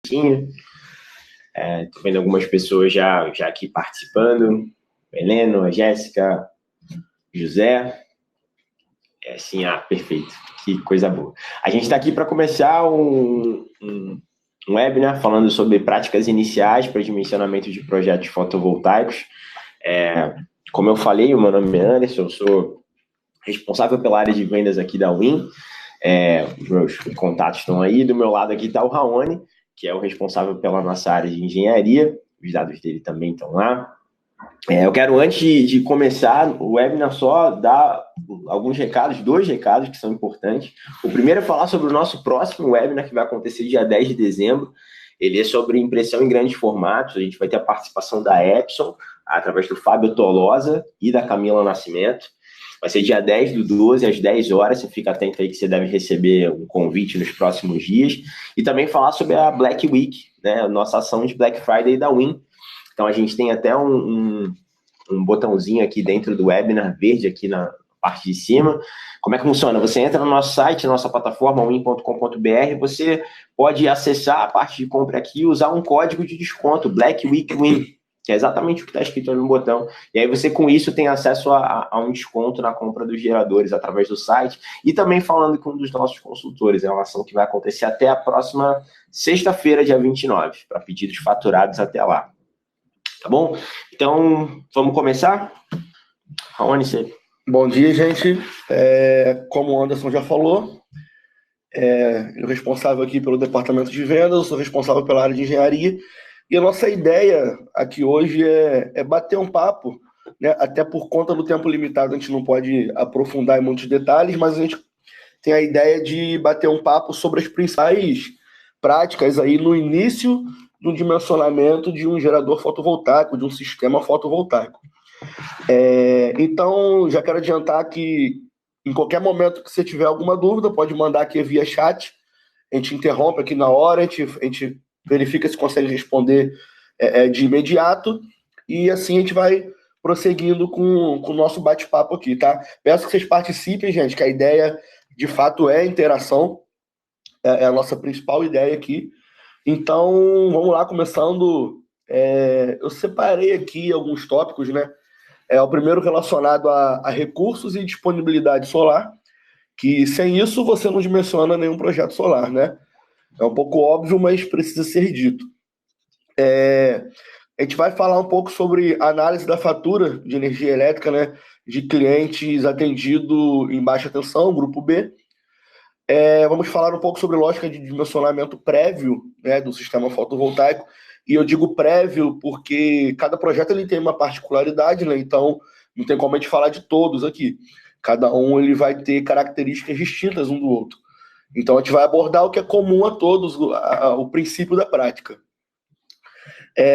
comecinho. Tô vendo algumas pessoas já aqui participando. Heleno, a Jéssica, José. Perfeito. Que coisa boa. A gente está aqui para começar um webinar falando sobre práticas iniciais para dimensionamento de projetos fotovoltaicos. Como eu falei, o meu nome é Anderson, eu sou responsável pela área de vendas aqui da Win. Os meus contatos estão aí. Do meu lado aqui está o Raoni, que é o responsável pela nossa área de engenharia. Os dados dele também estão lá. Eu quero, antes de começar o webinar, só dar alguns recados, 2 recados que são importantes. O primeiro é falar sobre o nosso próximo webinar, que vai acontecer dia 10 de dezembro. Ele é sobre impressão em grandes formatos. A gente vai ter a participação da Epson, através do Fábio Tolosa e da Camila Nascimento. Vai ser dia 10/12, às 10 horas. Você fica atento aí que você deve receber um convite nos próximos dias. E também falar sobre a Black Week, né? A nossa ação de Black Friday da Win. Então, a gente tem até um botãozinho aqui dentro do webinar, verde aqui na parte de cima. Como é que funciona? Você entra no nosso site, nossa plataforma, win.com.br, você pode acessar a parte de compra aqui e usar um código de desconto, Black Week Win, que é exatamente o que está escrito ali no botão. E aí você, com isso, tem acesso a um desconto na compra dos geradores através do site. E também falando com um dos nossos consultores. É uma ação que vai acontecer até a próxima sexta-feira, dia 29, para pedidos faturados até lá. Tá bom? Então, vamos começar? Raoni, você... Bom dia, gente. Como o Anderson já falou, eu responsável aqui pelo departamento de vendas, eu sou responsável pela área de engenharia, e a nossa ideia aqui hoje é bater um papo, né? Até por conta do tempo limitado, a gente não pode aprofundar em muitos detalhes, mas a gente tem a ideia de bater um papo sobre as principais práticas aí no início do dimensionamento de um gerador fotovoltaico, de um sistema fotovoltaico. Então, já quero adiantar que em qualquer momento que você tiver alguma dúvida, pode mandar aqui via chat, a gente interrompe aqui na hora, a gente verifica se consegue responder de imediato, e assim a gente vai prosseguindo com o nosso bate-papo aqui, tá? Peço que vocês participem, gente, que a ideia, de fato, é interação, é a nossa principal ideia aqui. Então, vamos lá, começando. Eu separei aqui alguns tópicos, né? O primeiro relacionado a recursos e disponibilidade solar, que sem isso você não dimensiona nenhum projeto solar, né? É um pouco óbvio, mas precisa ser dito. A gente vai falar um pouco sobre análise da fatura de energia elétrica, né? De clientes atendido em baixa tensão, grupo B. Vamos falar um pouco sobre lógica de dimensionamento prévio, né, do sistema fotovoltaico. E eu digo prévio porque cada projeto ele tem uma particularidade, né? Então não tem como a gente falar de todos aqui. Cada um ele vai ter características distintas um do outro. Então a gente vai abordar o que é comum a todos, o princípio da prática.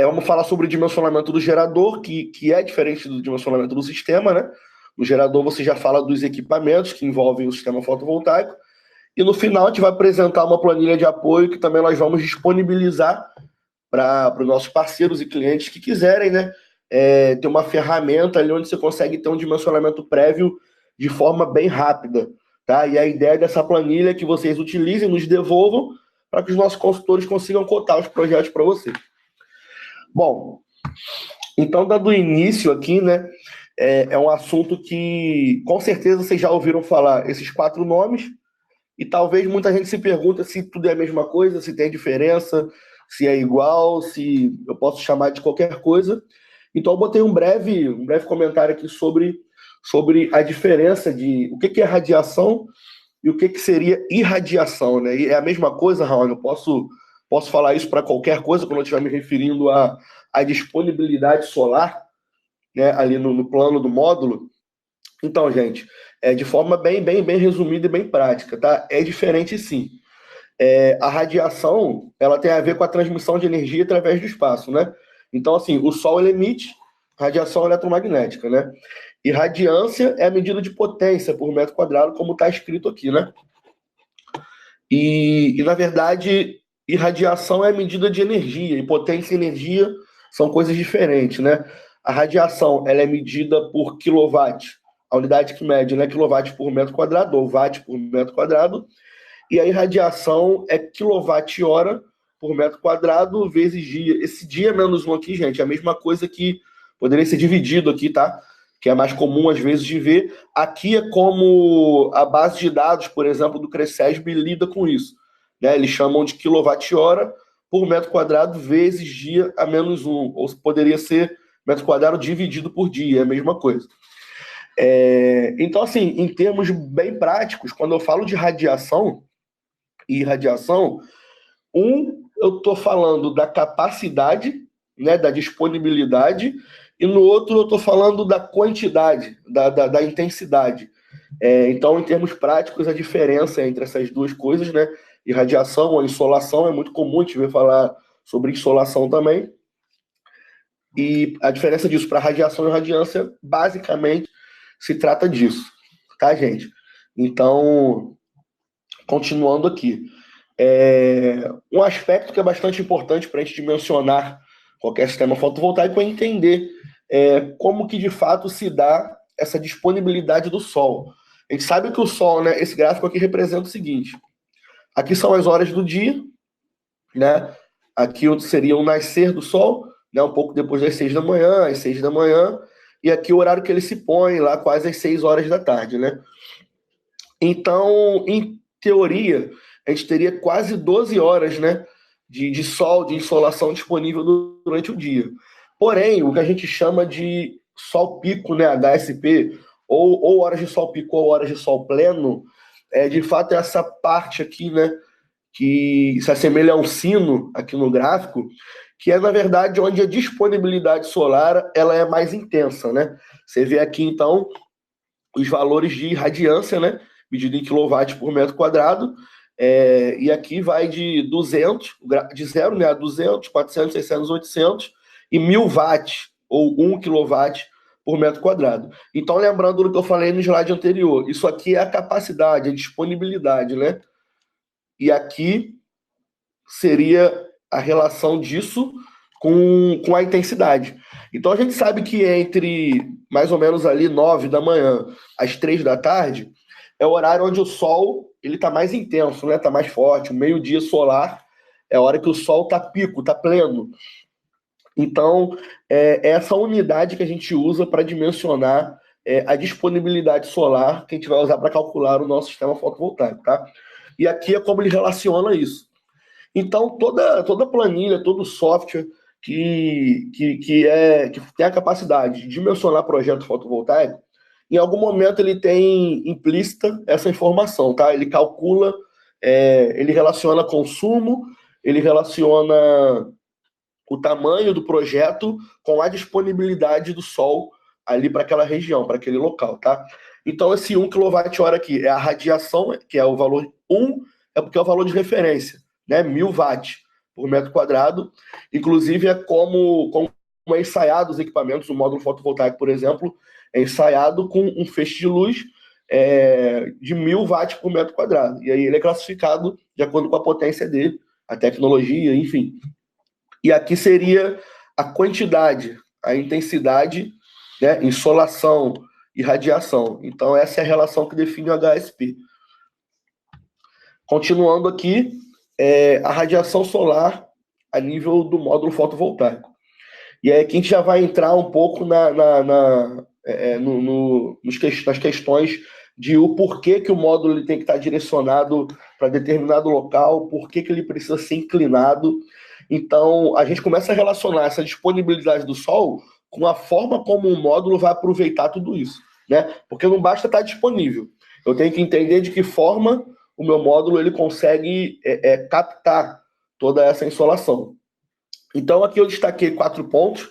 Vamos falar sobre o dimensionamento do gerador, que é diferente do dimensionamento do sistema, né? No gerador você já fala dos equipamentos que envolvem o sistema fotovoltaico. E no final a gente vai apresentar uma planilha de apoio que também nós vamos disponibilizar para os nossos parceiros e clientes que quiserem, né? Ter uma ferramenta ali onde você consegue ter um dimensionamento prévio de forma bem rápida, tá? E a ideia dessa planilha é que vocês utilizem, nos devolvam, para que os nossos consultores consigam cotar os projetos para vocês. Bom, então, dando início aqui, né? É um assunto que, com certeza, vocês já ouviram falar esses 4 nomes, e talvez muita gente se pergunta se tudo é a mesma coisa, se tem diferença, se é igual, se eu posso chamar de qualquer coisa. Então eu botei um breve comentário aqui sobre a diferença de o que é radiação e o que seria irradiação, né? E é a mesma coisa, Raul, eu posso falar isso para qualquer coisa quando eu estiver me referindo à disponibilidade solar, né, ali no plano do módulo. Então, gente, de forma bem resumida e bem prática, tá? É diferente, sim. A radiação, ela tem a ver com a transmissão de energia através do espaço, né? Então, assim, o Sol ele emite radiação eletromagnética, né? E radiância é a medida de potência por metro quadrado, como está escrito aqui, né? E, na verdade, irradiação é a medida de energia, e potência e energia são coisas diferentes, né? A radiação, ela é medida por quilowatt, a unidade que mede, né? Quilowatt por metro quadrado, ou watt por metro quadrado, e a irradiação é quilowatt-hora por metro quadrado vezes dia. Esse dia menos 1 aqui, gente, é a mesma coisa que poderia ser dividido aqui, tá? Que é mais comum, às vezes, de ver. Aqui é como a base de dados, por exemplo, do Crescesb lida com isso. Né? Eles chamam de quilowatt-hora por metro quadrado vezes dia a menos 1. Ou poderia ser metro quadrado dividido por dia, é a mesma coisa. Então, assim, em termos bem práticos, quando eu falo de radiação e irradiação, eu estou falando da capacidade, né, da disponibilidade, e no outro eu estou falando da quantidade, da intensidade. Então, em termos práticos, a diferença entre essas duas coisas, né, irradiação ou insolação, é muito comum a gente ver falar sobre insolação também, e a diferença disso para radiação e radiância, basicamente, se trata disso, tá, gente? Então, continuando aqui. Um aspecto que é bastante importante para a gente dimensionar qualquer sistema fotovoltaico é entender como que de fato se dá essa disponibilidade do Sol. A gente sabe que o Sol, né, esse gráfico aqui representa o seguinte: aqui são as horas do dia, né? Aqui seria o nascer do Sol, né, um pouco depois das 6 da manhã, às 6 da manhã, e aqui o horário que ele se põe, lá quase às 6 horas da tarde, né? Então, em teoria, a gente teria quase 12 horas, né, de sol, de insolação disponível durante o dia. Porém, o que a gente chama de sol pico, né, HSP, ou horas de sol pico ou horas de sol pleno, de fato é essa parte aqui, né, que se assemelha a um sino aqui no gráfico, que é, na verdade, onde a disponibilidade solar ela é mais intensa, né? Você vê aqui, então, os valores de radiância, né, medido em quilowatt por metro quadrado, e aqui vai de 200, de 0, né, a 200, 400, 600, 800 e 1000 watts, ou 1 quilowatt por metro quadrado. Então, lembrando do que eu falei no slide anterior, isso aqui é a capacidade, a disponibilidade, né? E aqui seria a relação disso com a intensidade. Então, a gente sabe que entre mais ou menos ali 9 da manhã às 3 da tarde, é o horário onde o sol ele está mais intenso, né? Está mais forte. O meio-dia solar é a hora que o sol está pico, está pleno. Então, é essa unidade que a gente usa para dimensionar a disponibilidade solar que a gente vai usar para calcular o nosso sistema fotovoltaico, tá? E aqui é como ele relaciona isso. Então, toda planilha, todo software que tem a capacidade de dimensionar projeto fotovoltaico, em algum momento ele tem implícita essa informação, tá? Ele calcula, ele relaciona consumo, ele relaciona o tamanho do projeto com a disponibilidade do sol ali para aquela região, para aquele local, tá? Então, esse 1 kWh aqui é a radiação, que é o valor 1, é porque é o valor de referência, né? 1000 watts por metro quadrado. Inclusive, é como é ensaiado os equipamentos, o módulo fotovoltaico, por exemplo, é ensaiado com um feixe de luz de 1000 watts por metro quadrado. E aí ele é classificado de acordo com a potência dele, a tecnologia, enfim. E aqui seria a quantidade, a intensidade, né, insolação e radiação. Então, essa é a relação que define o HSP. Continuando aqui, a radiação solar a nível do módulo fotovoltaico. E aí aqui a gente já vai entrar um pouco nas questões de o porquê que o módulo ele tem que estar direcionado para determinado local, por que ele precisa ser inclinado. Então, a gente começa a relacionar essa disponibilidade do Sol com a forma como o módulo vai aproveitar tudo isso, né? Porque não basta estar disponível. Eu tenho que entender de que forma o meu módulo ele consegue captar toda essa insolação. Então, aqui eu destaquei 4 pontos,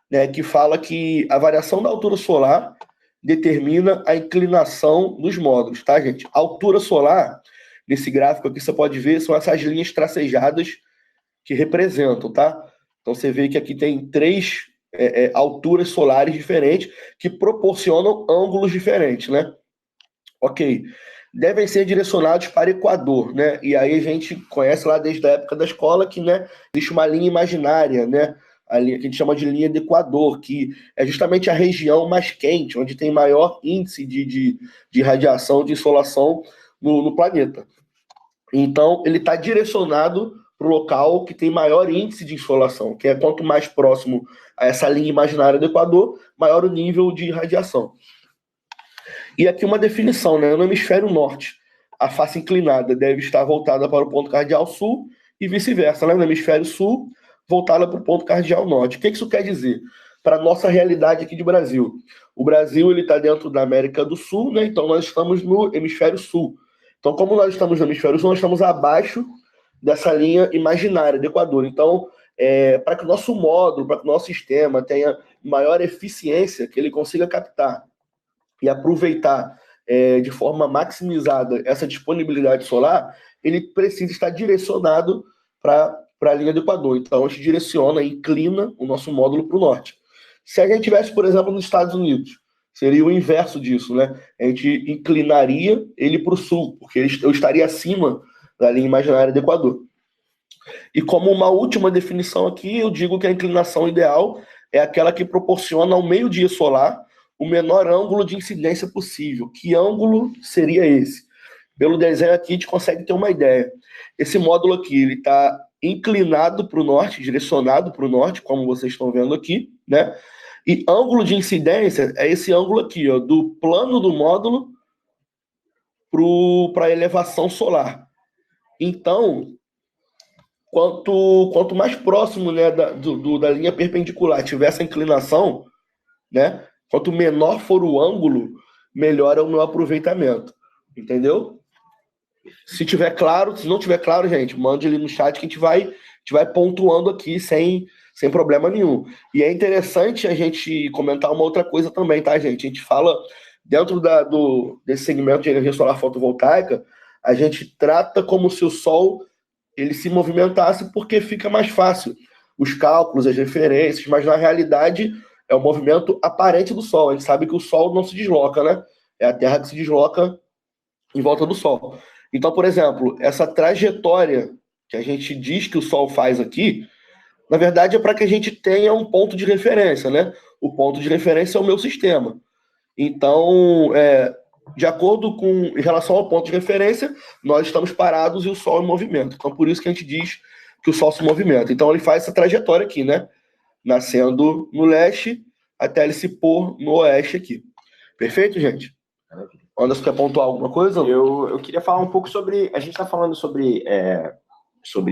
né, que fala que a variação da altura solar determina a inclinação dos módulos, tá, gente? A altura solar, nesse gráfico aqui, você pode ver, são essas linhas tracejadas que representam, tá? Então, você vê que aqui tem 3 alturas solares diferentes que proporcionam ângulos diferentes, né? Ok. Devem ser direcionados para Equador, né? E aí a gente conhece lá desde a época da escola que, né, existe uma linha imaginária, né? A linha que a gente chama de linha de Equador, que é justamente a região mais quente, onde tem maior índice de radiação, de insolação no planeta. Então, ele está direcionado para o local que tem maior índice de insolação, que é quanto mais próximo a essa linha imaginária do Equador, maior o nível de radiação. E aqui uma definição, né? No hemisfério norte, a face inclinada deve estar voltada para o ponto cardial sul e vice-versa, né? No hemisfério sul, voltada para o ponto cardial norte. O que isso quer dizer? Para a nossa realidade aqui de Brasil. O Brasil está dentro da América do Sul, né? Então nós estamos no hemisfério sul. Então, como nós estamos no hemisfério sul, nós estamos abaixo dessa linha imaginária do Equador. Então, para que o nosso módulo, para que o nosso sistema tenha maior eficiência, que ele consiga captar e aproveitar de forma maximizada essa disponibilidade solar, ele precisa estar direcionado para a linha do Equador. Então, a gente direciona, inclina o nosso módulo para o norte. Se a gente tivesse, por exemplo, nos Estados Unidos, seria o inverso disso, né? A gente inclinaria ele para o sul, porque eu estaria acima da linha imaginária do Equador. E como uma última definição aqui, eu digo que a inclinação ideal é aquela que proporciona ao meio-dia solar o menor ângulo de incidência possível. Que ângulo seria esse? Pelo desenho aqui, a gente consegue ter uma ideia. Esse módulo aqui, ele está inclinado para o norte, direcionado para o norte, como vocês estão vendo aqui, né? E ângulo de incidência é esse ângulo aqui, ó, do plano do módulo para a elevação solar. Então, quanto mais próximo, né, da linha perpendicular tiver essa inclinação, né, quanto menor for o ângulo, melhor é o meu aproveitamento. Entendeu? Se tiver claro, se não tiver claro, gente, mande ali no chat que a gente vai pontuando aqui sem problema nenhum. E é interessante a gente comentar uma outra coisa também, tá, gente? A gente fala, dentro desse segmento de energia solar fotovoltaica, a gente trata como se o Sol ele se movimentasse porque fica mais fácil. Os cálculos, as referências, mas na realidade é o movimento aparente do Sol. A gente sabe que o Sol não se desloca, né? É a Terra que se desloca em volta do Sol. Então, por exemplo, essa trajetória que a gente diz que o Sol faz aqui, na verdade é para que a gente tenha um ponto de referência, né? O ponto de referência é o meu sistema. Então, de acordo com, em relação ao ponto de referência, nós estamos parados e o Sol em movimento. Então, por isso que a gente diz que o Sol se movimenta. Então, ele faz essa trajetória aqui, né? Nascendo no leste até ele se pôr no oeste aqui. Perfeito, gente? Anderson, quer pontuar alguma coisa? Eu queria falar um pouco sobre... A gente está falando sobre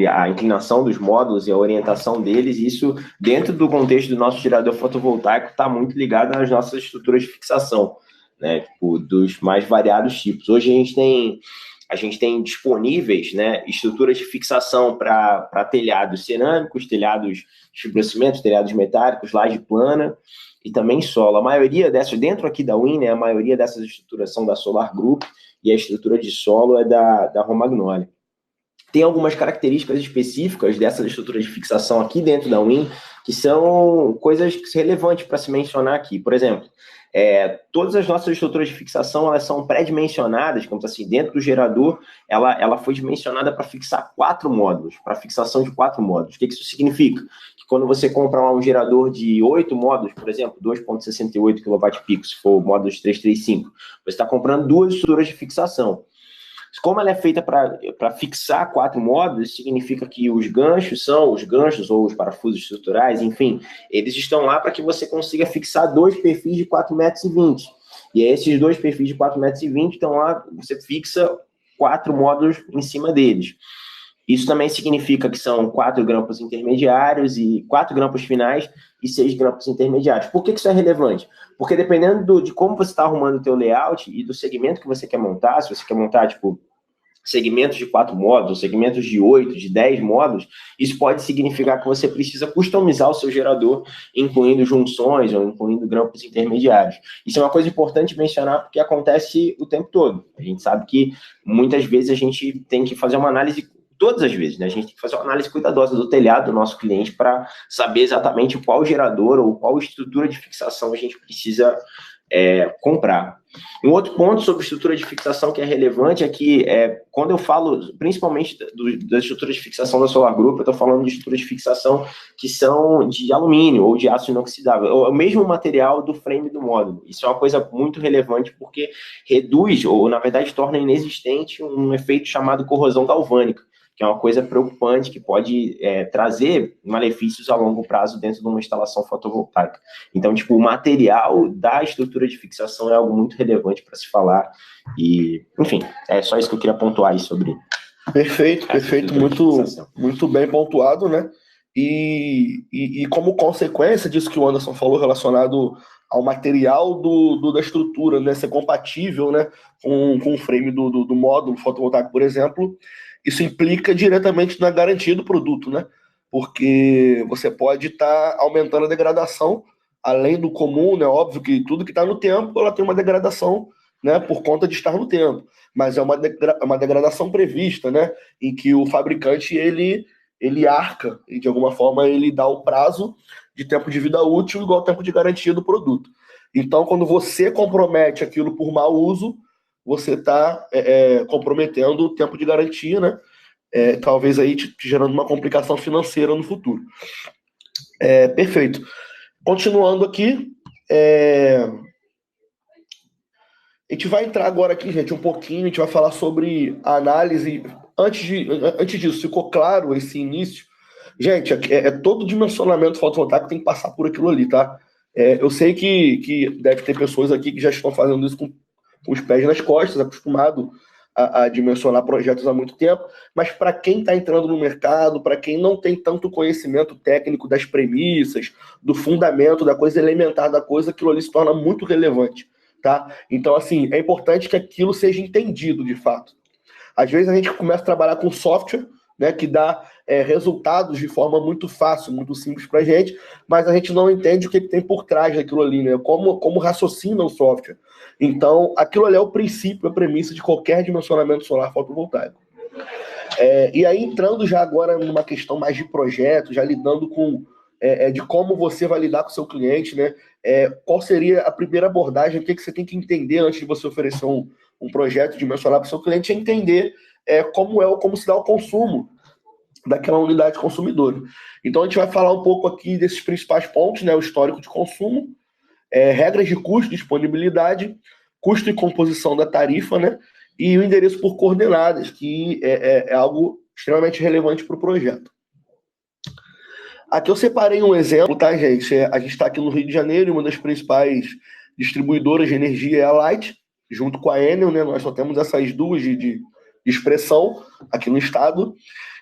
a inclinação dos módulos e a orientação deles, e isso, dentro do contexto do nosso gerador fotovoltaico, está muito ligado às nossas estruturas de fixação, né? Tipo, dos mais variados tipos. Hoje a gente tem disponíveis, né, estruturas de fixação para telhados cerâmicos, telhados de fibrocimento, telhados metálicos, laje plana e também solo. A maioria dessas, dentro aqui da WIN, né, a maioria dessas estruturas são da Solar Group e a estrutura de solo é da Romagnolia. Tem algumas características específicas dessas estruturas de fixação aqui dentro da WIN que são coisas relevantes para se mencionar aqui. Por exemplo, todas as nossas estruturas de fixação, elas são pré-dimensionadas, como assim, dentro do gerador, ela foi dimensionada para fixar 4 módulos, para fixação de 4 módulos. O que isso significa? Que quando você compra um gerador de 8 módulos, por exemplo, 2,68 kWp, se for o módulo de 335, você está comprando 2 estruturas de fixação. Como ela é feita para fixar 4 módulos, significa que os ganchos ou os parafusos estruturais, enfim, eles estão lá para que você consiga fixar 2 perfis de 4,20 metros. E esses 2 perfis de 4,20 metros estão lá, você fixa 4 módulos em cima deles. Isso também significa que são 4 grampos intermediários e 4 grampos finais e 6 grampos intermediários. Por que isso é relevante? Porque dependendo de como você está arrumando o teu layout e do segmento que você quer montar, se você quer montar, tipo, segmentos de 4 módulos, segmentos de 8, de 10 módulos, isso pode significar que você precisa customizar o seu gerador, incluindo junções ou incluindo grampos intermediários. Isso é uma coisa importante mencionar porque acontece o tempo todo. A gente sabe que muitas vezes a gente tem que fazer uma análise, todas as vezes, né? A gente tem que fazer uma análise cuidadosa do telhado do nosso cliente para saber exatamente qual gerador ou qual estrutura de fixação a gente precisa comprar. Um outro ponto sobre estrutura de fixação que é relevante é que quando eu falo, principalmente das estruturas de fixação da Solar Group, eu estou falando de estruturas de fixação que são de alumínio ou de aço inoxidável, é o mesmo material do frame do módulo. Isso é uma coisa muito relevante porque reduz, ou na verdade torna inexistente um efeito chamado corrosão galvânica, que é uma coisa preocupante, que pode trazer malefícios a longo prazo dentro de uma instalação fotovoltaica. Então, tipo, o material da estrutura de fixação é algo muito relevante para se falar, e, enfim, é só isso que eu queria pontuar aí sobre. Perfeito, muito bem pontuado, né? E como consequência disso que o Anderson falou relacionado ao material da estrutura, né, ser compatível, né, com o frame do módulo fotovoltaico, por exemplo, isso implica diretamente na garantia do produto, né? Porque você pode estar aumentando a degradação, além do comum, né? Óbvio que tudo que está no tempo, ela tem uma degradação, né, por conta de estar no tempo, mas é uma degradação prevista, né, em que o fabricante ele arca e de alguma forma ele dá o prazo de tempo de vida útil igual ao tempo de garantia do produto. Então, quando você compromete aquilo por mau uso, você está comprometendo o tempo de garantia, né? Talvez aí te gerando uma complicação financeira no futuro. Perfeito. Continuando aqui, a gente vai entrar agora aqui, gente, um pouquinho, a gente vai falar sobre a análise. Antes disso, ficou claro esse início? Gente, todo dimensionamento fotovoltaico tem que passar por aquilo ali, tá? Eu sei que deve ter pessoas aqui que já estão fazendo isso com os pés nas costas, acostumado a dimensionar projetos há muito tempo, mas para quem está entrando no mercado, para quem não tem tanto conhecimento técnico das premissas, do fundamento, da coisa elementar da coisa, aquilo ali se torna muito relevante, tá? Então, assim, é importante que aquilo seja entendido de fato. Às vezes a gente começa a trabalhar com software, né, que dá resultados de forma muito fácil, muito simples para a gente, mas a gente não entende o que tem por trás daquilo ali, né? Como raciocina o software. Então, aquilo ali é o princípio, a premissa de qualquer dimensionamento solar fotovoltaico. E aí, entrando já agora numa questão mais de projeto, já lidando com de como você vai lidar com o seu cliente, né? Qual seria a primeira abordagem, o que você tem que entender antes de você oferecer um projeto dimensional para o seu cliente, é entender como se dá o consumo daquela unidade consumidora. Então, a gente vai falar um pouco aqui desses principais pontos, né? O histórico de consumo, regras de custo, disponibilidade, custo e composição da tarifa, né? E o endereço por coordenadas, que é algo extremamente relevante para o projeto. Aqui eu separei um exemplo, tá, gente? A gente está aqui no Rio de Janeiro, e uma das principais distribuidoras de energia é a Light, junto com a Enel, né? Nós só temos essas duas de expressão aqui no estado.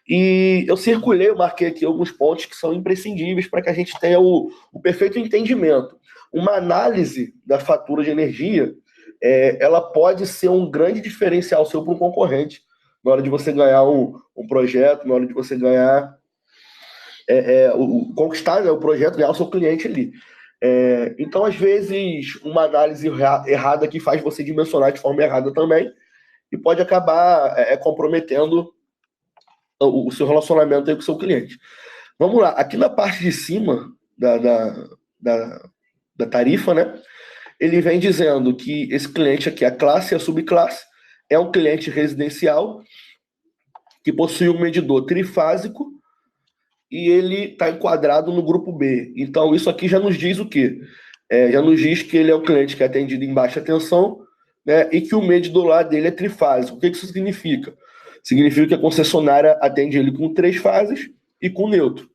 E eu marquei aqui alguns pontos que são imprescindíveis para que a gente tenha o perfeito entendimento. Uma análise da fatura de energia, ela pode ser um grande diferencial seu para um concorrente, na hora de você ganhar um projeto, na hora de você ganhar, conquistar, né, o projeto, ganhar o seu cliente ali. Então, às vezes, uma análise errada aqui faz você dimensionar de forma errada também, e pode acabar comprometendo o seu relacionamento aí com o seu cliente. Vamos lá, aqui na parte de cima da tarifa, né? Ele vem dizendo que esse cliente aqui, a classe e a subclasse, é um cliente residencial que possui um medidor trifásico e ele está enquadrado no grupo B. Então, isso aqui já nos diz o quê? Já nos diz que ele é um cliente que é atendido em baixa tensão, né, e que o medidor lá dele é trifásico. O que isso significa? Significa que a concessionária atende ele com 3 fases e com neutro.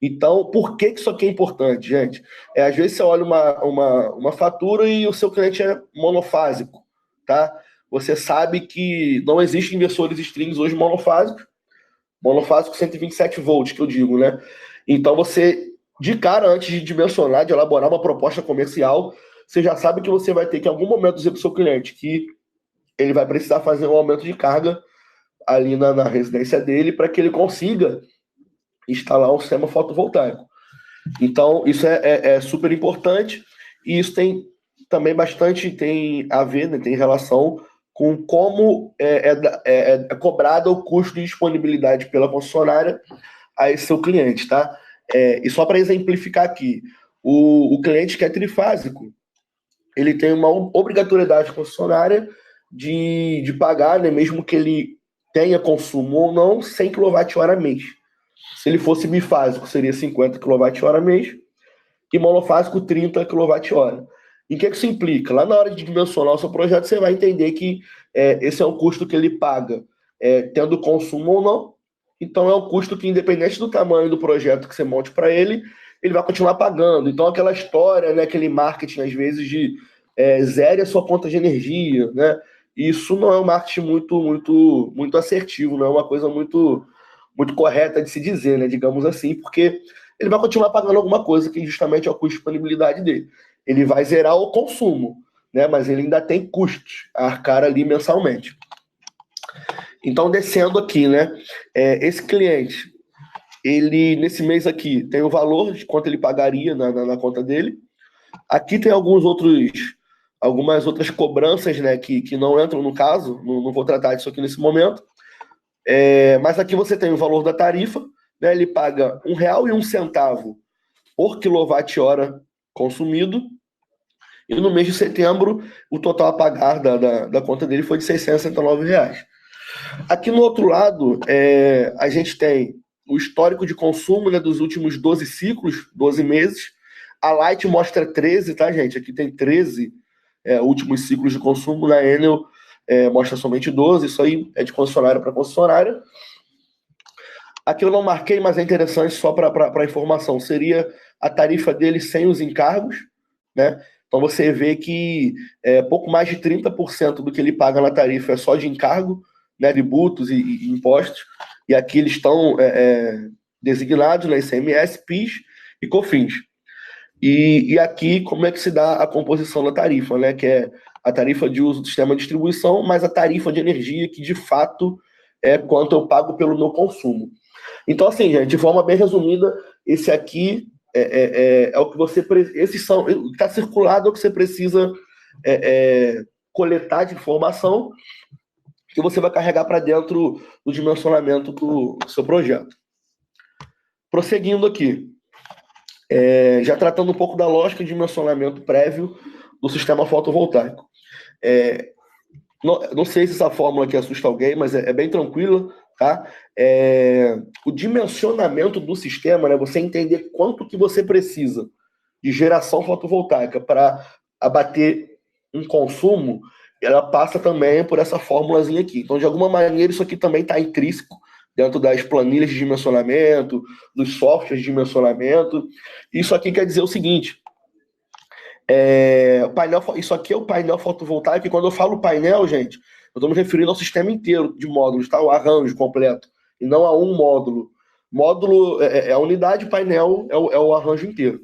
Então, por que isso aqui é importante, gente? Às vezes você olha uma fatura e o seu cliente é monofásico, tá? Você sabe que não existem inversores strings hoje monofásicos, 127 volts, que eu digo, né? Então, você, de cara, antes de dimensionar, de elaborar uma proposta comercial, você já sabe que você vai ter que, em algum momento, dizer para o seu cliente que ele vai precisar fazer um aumento de carga ali na residência dele para que ele consiga instalar um sistema fotovoltaico. Então, isso é super importante e isso tem também tem a ver, né, tem relação com como é cobrado o custo de disponibilidade pela concessionária a esse seu cliente, tá? E só para exemplificar aqui, o cliente que é trifásico, ele tem uma obrigatoriedade concessionária de pagar, né, mesmo que ele tenha consumo ou não, 100 kWh mês. Se ele fosse bifásico, seria 50 kWh mês, e monofásico, 30 kWh. E o que isso implica? Lá na hora de dimensionar o seu projeto, você vai entender que esse é um custo que ele paga, tendo consumo ou não, Então é um custo que, independente do tamanho do projeto que você monte para ele, ele vai continuar pagando. Então aquela história, né, aquele marketing às vezes de zere a sua conta de energia, né? Isso não é um marketing muito assertivo, não é uma coisa muito correta de se dizer, né, digamos assim, porque ele vai continuar pagando alguma coisa que justamente é o custo de disponibilidade dele. Ele vai zerar o consumo, né, mas ele ainda tem custos a arcar ali mensalmente. Então, descendo aqui, né, esse cliente, ele, nesse mês aqui, tem o valor de quanto ele pagaria na conta dele. Aqui tem algumas outras cobranças, né, que não entram no caso, não vou tratar disso aqui nesse momento. Mas aqui você tem o valor da tarifa, né, ele paga R$1,01 por quilowatt-hora consumido, e no mês de setembro, o total a pagar da conta dele foi de R$669. Aqui no outro lado, a gente tem o histórico de consumo, né, dos últimos 12 ciclos, 12 meses. A Light mostra 13, tá, gente? Aqui tem 13 últimos ciclos de consumo. Na Enel mostra somente 12. Isso aí é de concessionária para concessionária. Aqui eu não marquei, mas é interessante só para informação. Seria a tarifa dele sem os encargos, né? Então você vê que pouco mais de 30% do que ele paga na tarifa é só de encargo, né, tributos e impostos. E aqui eles estão designados, né, ICMS, PIS e COFINS. E aqui como é que se dá a composição da tarifa, né? Que é a tarifa de uso do sistema de distribuição, mais a tarifa de energia, que de fato é quanto eu pago pelo meu consumo. Então, assim, gente, de forma bem resumida, esse aqui é o que você. Esses são. O que está circulado é o que você precisa coletar de informação que você vai carregar para dentro do dimensionamento do seu projeto. Prosseguindo aqui, já tratando um pouco da lógica de dimensionamento prévio do sistema fotovoltaico. Não sei se essa fórmula aqui assusta alguém, mas é bem tranquila, tá? O dimensionamento do sistema, né? Você entender quanto que você precisa de geração fotovoltaica para abater um consumo, ela passa também por essa fórmulazinha aqui. Então, de alguma maneira, isso aqui também está intrínseco dentro das planilhas de dimensionamento, dos softwares de dimensionamento. Isso aqui quer dizer o seguinte: isso aqui é o painel fotovoltaico, e quando eu falo painel, gente, eu estou me referindo ao sistema inteiro de módulos, tá? O arranjo completo, e não a um módulo. Módulo é a unidade, painel é o arranjo inteiro.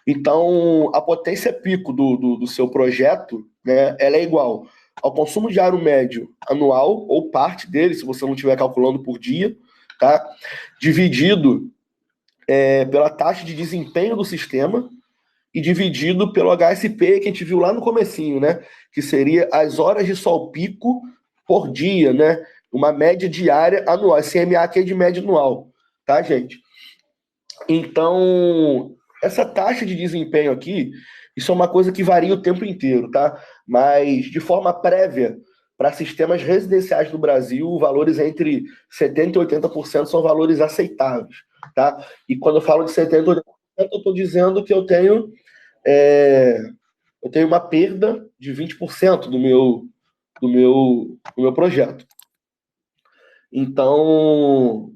Então, a potência pico do seu projeto, né, ela é igual ao consumo diário médio anual, ou parte dele, se você não estiver calculando por dia, tá? Dividido pela taxa de desempenho do sistema, e dividido pelo HSP, que a gente viu lá no comecinho, né? Que seria as horas de sol pico por dia, né? Uma média diária anual. Esse CMA aqui é de média anual, tá, gente? Então, essa taxa de desempenho aqui, isso é uma coisa que varia o tempo inteiro, tá? Mas, de forma prévia, para sistemas residenciais no Brasil, valores entre 70% e 80% são valores aceitáveis, tá? E quando eu falo de 70% e 80%, eu estou dizendo que eu tenho uma perda de 20% do meu projeto. Então,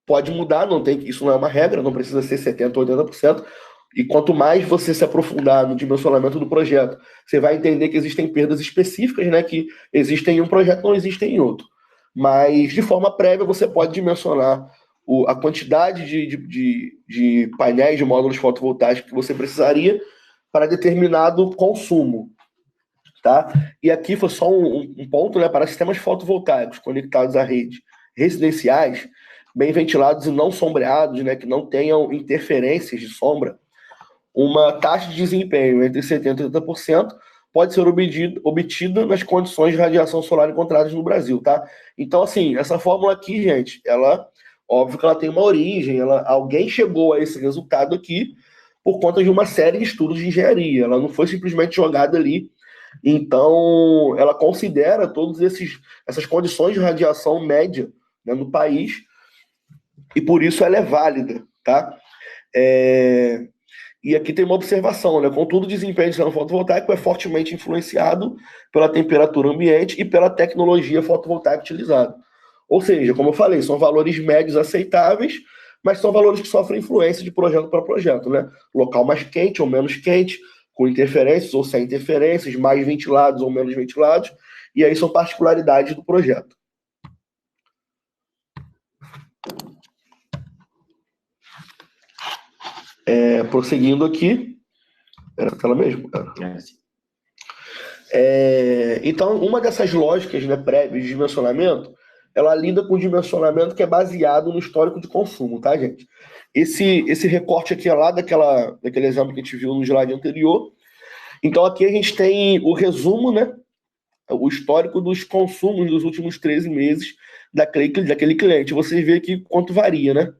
pode mudar, isso não é uma regra, não precisa ser 70% ou 80%. E quanto mais você se aprofundar no dimensionamento do projeto, você vai entender que existem perdas específicas, né, que existem em um projeto, não existem em outro. Mas, de forma prévia, você pode dimensionar a quantidade de painéis, de módulos fotovoltaicos que você precisaria para determinado consumo, tá? E aqui foi só um ponto, né, para sistemas fotovoltaicos conectados à rede residenciais, bem ventilados e não sombreados, né, que não tenham interferências de sombra, uma taxa de desempenho entre 70% e 80% pode ser obtida nas condições de radiação solar encontradas no Brasil, tá? Então, assim, essa fórmula aqui, gente, óbvio que ela tem uma origem, alguém chegou a esse resultado aqui por conta de uma série de estudos de engenharia, ela não foi simplesmente jogada ali. Então, ela considera todas essas condições de radiação média, né, no país, e por isso ela é válida, tá? E aqui tem uma observação, né? Contudo, o desempenho do sistema fotovoltaico é fortemente influenciado pela temperatura ambiente e pela tecnologia fotovoltaica utilizada. Ou seja, como eu falei, são valores médios aceitáveis, mas são valores que sofrem influência de projeto para projeto, né? Local mais quente ou menos quente, com interferências ou sem interferências, mais ventilados ou menos ventilados, e aí são particularidades do projeto. Prosseguindo aqui, era a tela mesmo? Então, uma dessas lógicas, né, prévias de dimensionamento, ela lida com dimensionamento que é baseado no histórico de consumo, tá, gente? Esse recorte aqui é lá daquele exemplo que a gente viu no slide anterior. Então, aqui a gente tem o resumo, né, o histórico dos consumos dos últimos 13 meses daquele cliente. Você vê aqui quanto varia, né,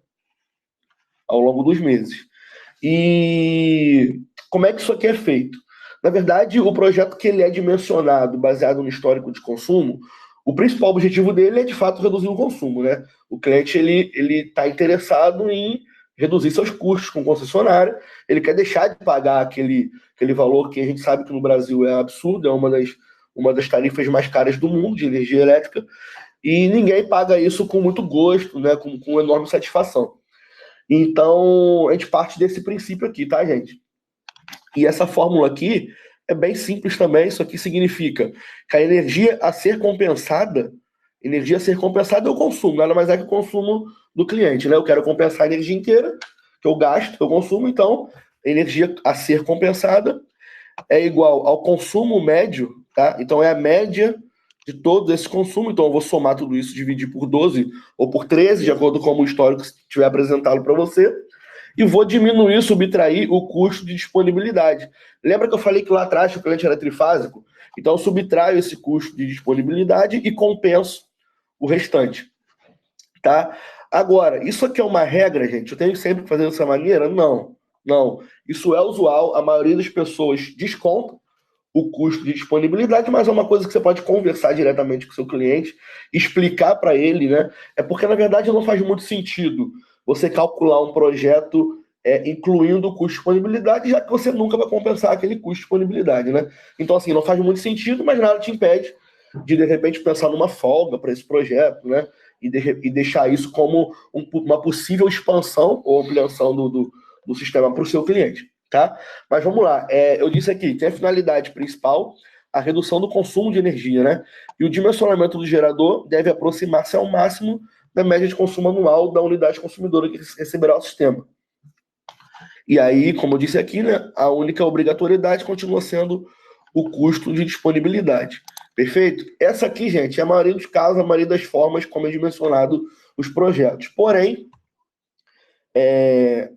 ao longo dos meses. E como é que isso aqui é feito? Na verdade, o projeto que ele é dimensionado, baseado no histórico de consumo, o principal objetivo dele é, de fato, reduzir o consumo, né? O cliente, ele está interessado em reduzir seus custos com concessionária, ele quer deixar de pagar aquele valor que a gente sabe que no Brasil é absurdo, é uma das tarifas mais caras do mundo de energia elétrica, e ninguém paga isso com muito gosto, né? Com enorme satisfação. Então, a gente parte desse princípio aqui, tá, gente? E essa fórmula aqui é bem simples também. Isso aqui significa que a energia a ser compensada é o consumo, nada mais é que o consumo do cliente, né? Eu quero compensar a energia inteira que eu gasto, que eu consumo, então a energia a ser compensada é igual ao consumo médio, tá? Então é a média de todo esse consumo, então eu vou somar tudo isso, dividir por 12 ou por 13, de acordo com o histórico que tiver apresentado para você, e vou diminuir, subtrair o custo de disponibilidade. Lembra que eu falei que lá atrás o cliente era trifásico? Então eu subtraio esse custo de disponibilidade e compenso o restante, tá? Agora, isso aqui é uma regra, gente? Eu tenho sempre que fazer dessa maneira? Não, não. Isso é usual, a maioria das pessoas desconta o custo de disponibilidade, mas é uma coisa que você pode conversar diretamente com o seu cliente, explicar para ele, né? É porque, na verdade, não faz muito sentido você calcular um projeto incluindo o custo de disponibilidade, já que você nunca vai compensar aquele custo de disponibilidade, né? Então, assim, não faz muito sentido, mas nada te impede de repente, pensar numa folga para esse projeto, né? E deixar isso como uma possível expansão ou ampliação do sistema para o seu cliente. Tá? Mas vamos lá. Eu disse aqui, tem a finalidade principal, a redução do consumo de energia, né? E o dimensionamento do gerador deve aproximar-se ao máximo da média de consumo anual da unidade consumidora que receberá o sistema. E aí, como eu disse aqui, né, a única obrigatoriedade continua sendo o custo de disponibilidade. Perfeito? Essa aqui, gente, é a maioria dos casos, a maioria das formas como é dimensionado os projetos. Porém,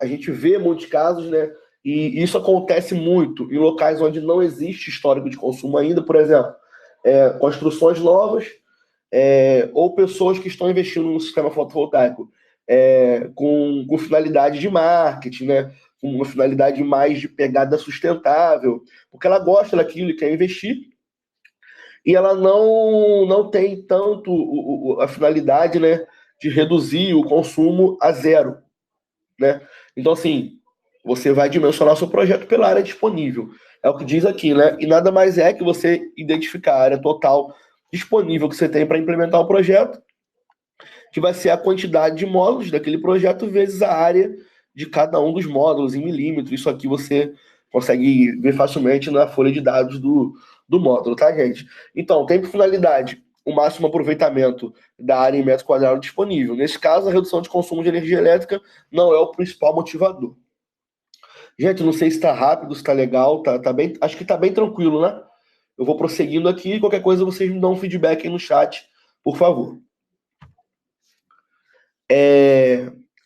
a gente vê muitos casos, né? E isso acontece muito em locais onde não existe histórico de consumo ainda, por exemplo, construções novas, ou pessoas que estão investindo no sistema fotovoltaico com finalidade de marketing, né? Com uma finalidade mais de pegada sustentável, porque ela gosta daquilo e quer investir, e ela não tem tanto a finalidade, né, de reduzir o consumo a zero, né? Então, assim, você vai dimensionar seu projeto pela área disponível. É o que diz aqui, né? E nada mais é que você identificar a área total disponível que você tem para implementar o projeto, que vai ser a quantidade de módulos daquele projeto vezes a área de cada um dos módulos em milímetros. Isso aqui você consegue ver facilmente na folha de dados do módulo, tá, gente? Então, tem por finalidade o máximo aproveitamento da área em metro quadrado disponível. Nesse caso, a redução de consumo de energia elétrica não é o principal motivador. Gente, não sei se está rápido, se está legal, tá bem, acho que está bem tranquilo, né? Eu vou prosseguindo aqui, qualquer coisa vocês me dão um feedback aí no chat, por favor.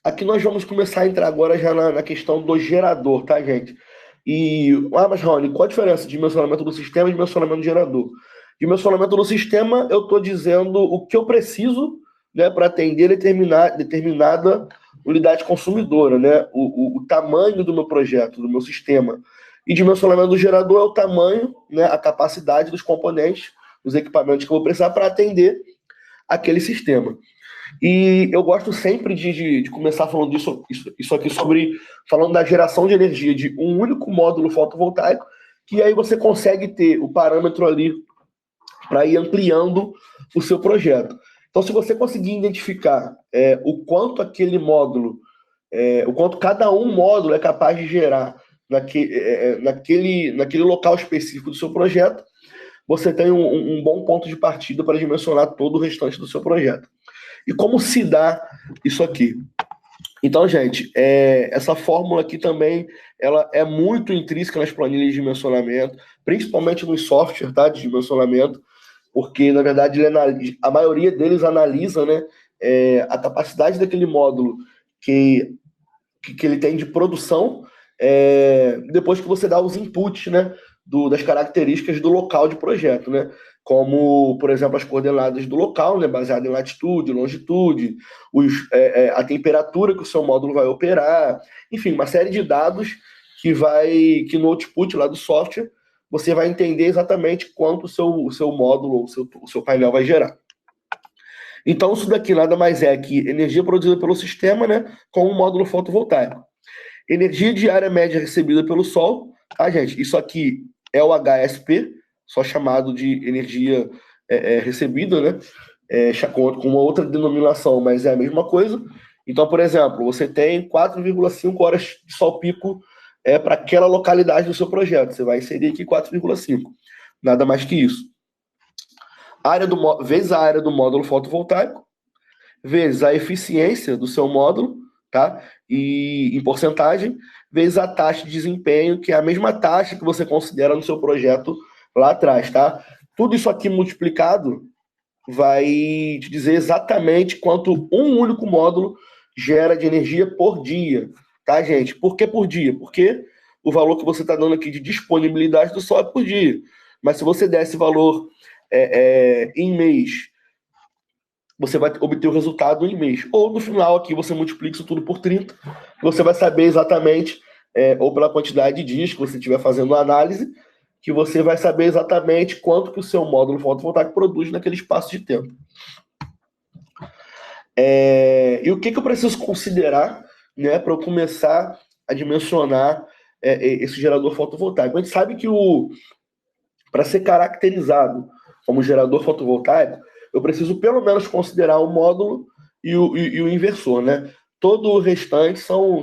Aqui nós vamos começar a entrar agora já na questão do gerador, tá, gente? Mas, Raoni, qual a diferença de dimensionamento do sistema e dimensionamento do gerador? Dimensionamento do sistema, eu estou dizendo o que eu preciso, né, para atender determinada unidade consumidora, né? O tamanho do meu projeto, do meu sistema. E dimensionamento do gerador é o tamanho, né, a capacidade dos componentes, dos equipamentos que eu vou precisar para atender aquele sistema. E eu gosto sempre de começar falando isso aqui falando da geração de energia de um único módulo fotovoltaico, que aí você consegue ter o parâmetro ali para ir ampliando o seu projeto. Então, se você conseguir identificar o quanto aquele módulo, o quanto cada um módulo é capaz de gerar naquele local específico do seu projeto, você tem um bom ponto de partida para dimensionar todo o restante do seu projeto. E como se dá isso aqui? Então, gente, essa fórmula aqui também ela é muito intrínseca nas planilhas de dimensionamento, principalmente nos softwares, tá, de dimensionamento, porque, na verdade, a maioria deles analisa, né, a capacidade daquele módulo que ele tem de produção depois que você dá os inputs, né, das características do local de projeto, né? Como, por exemplo, as coordenadas do local, né, baseado em latitude, longitude, a temperatura que o seu módulo vai operar, enfim, uma série de dados que no output lá do software você vai entender exatamente quanto o seu módulo ou o seu painel vai gerar. Então, isso daqui nada mais é que energia produzida pelo sistema, né, com um módulo fotovoltaico. Energia diária média recebida pelo Sol, tá, gente? Isso aqui é o HSP, só chamado de energia recebida, né? Com uma outra denominação, mas é a mesma coisa. Então, por exemplo, você tem 4,5 horas de sol pico para aquela localidade do seu projeto. Você vai inserir aqui 4,5. Nada mais que isso. Vezes a área do módulo fotovoltaico, vezes a eficiência do seu módulo, tá? E em porcentagem, vezes a taxa de desempenho, que é a mesma taxa que você considera no seu projeto lá atrás, tá? Tudo isso aqui multiplicado vai te dizer exatamente quanto um único módulo gera de energia por dia, tá, gente? Por que por dia? Porque o valor que você está dando aqui de disponibilidade do sol é por dia. Mas se você der esse valor em mês, você vai obter o resultado em mês. Ou no final aqui você multiplica isso tudo por 30, você vai saber exatamente, ou pela quantidade de dias que você estiver fazendo a análise, que você vai saber exatamente quanto que o seu módulo fotovoltaico produz naquele espaço de tempo. E o que eu preciso considerar, né, para eu começar a dimensionar esse gerador fotovoltaico? A gente sabe que para ser caracterizado como gerador fotovoltaico, eu preciso pelo menos considerar o módulo e o inversor, né? Todo o restante são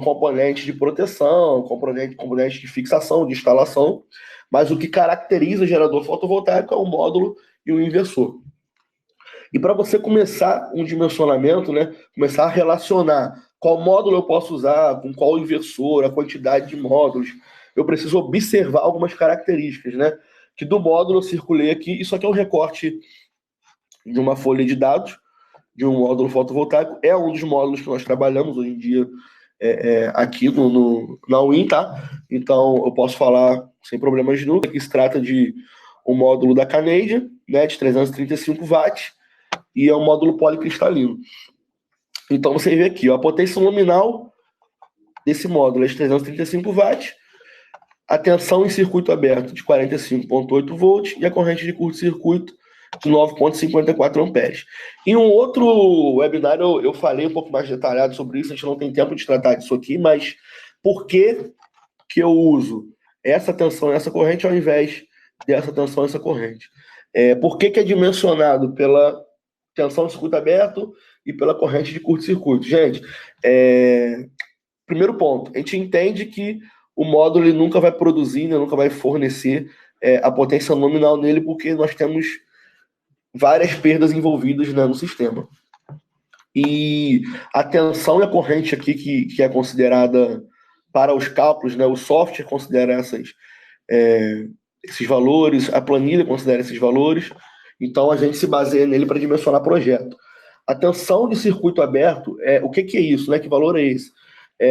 componentes de proteção, componentes de fixação, de instalação, mas o que caracteriza o gerador fotovoltaico é o módulo e o inversor. E para você começar um dimensionamento, né, começar a relacionar qual módulo eu posso usar, com qual inversor, a quantidade de módulos, eu preciso observar algumas características, né? Que do módulo eu circulei aqui, isso aqui é um recorte de uma folha de dados, de um módulo fotovoltaico, é um dos módulos que nós trabalhamos hoje em dia aqui na UIN, tá? Então eu posso falar sem problemas nenhum, que se trata de um módulo da Canadian, né, de 335 watts, e é um módulo policristalino. Então você vê aqui, ó, a potência nominal desse módulo é de 335 watts, a tensão em circuito aberto de 45,8 volts e a corrente de curto-circuito de 9,54 amperes. Em um outro webinar eu falei um pouco mais detalhado sobre isso, a gente não tem tempo de tratar disso aqui, mas por que eu uso essa tensão e essa corrente ao invés dessa tensão e essa corrente? Por que é dimensionado pela tensão de circuito aberto e pela corrente de curto-circuito? Gente, primeiro ponto, a gente entende que o módulo ele nunca vai produzir, né, nunca vai fornecer a potência nominal nele, porque nós temos várias perdas envolvidas, né, no sistema. E a tensão e a corrente aqui, que é considerada para os cálculos, né, o software considera esses valores, a planilha considera esses valores, então a gente se baseia nele para dimensionar projeto. A tensão de circuito aberto, o que é isso, né? Que valor é esse?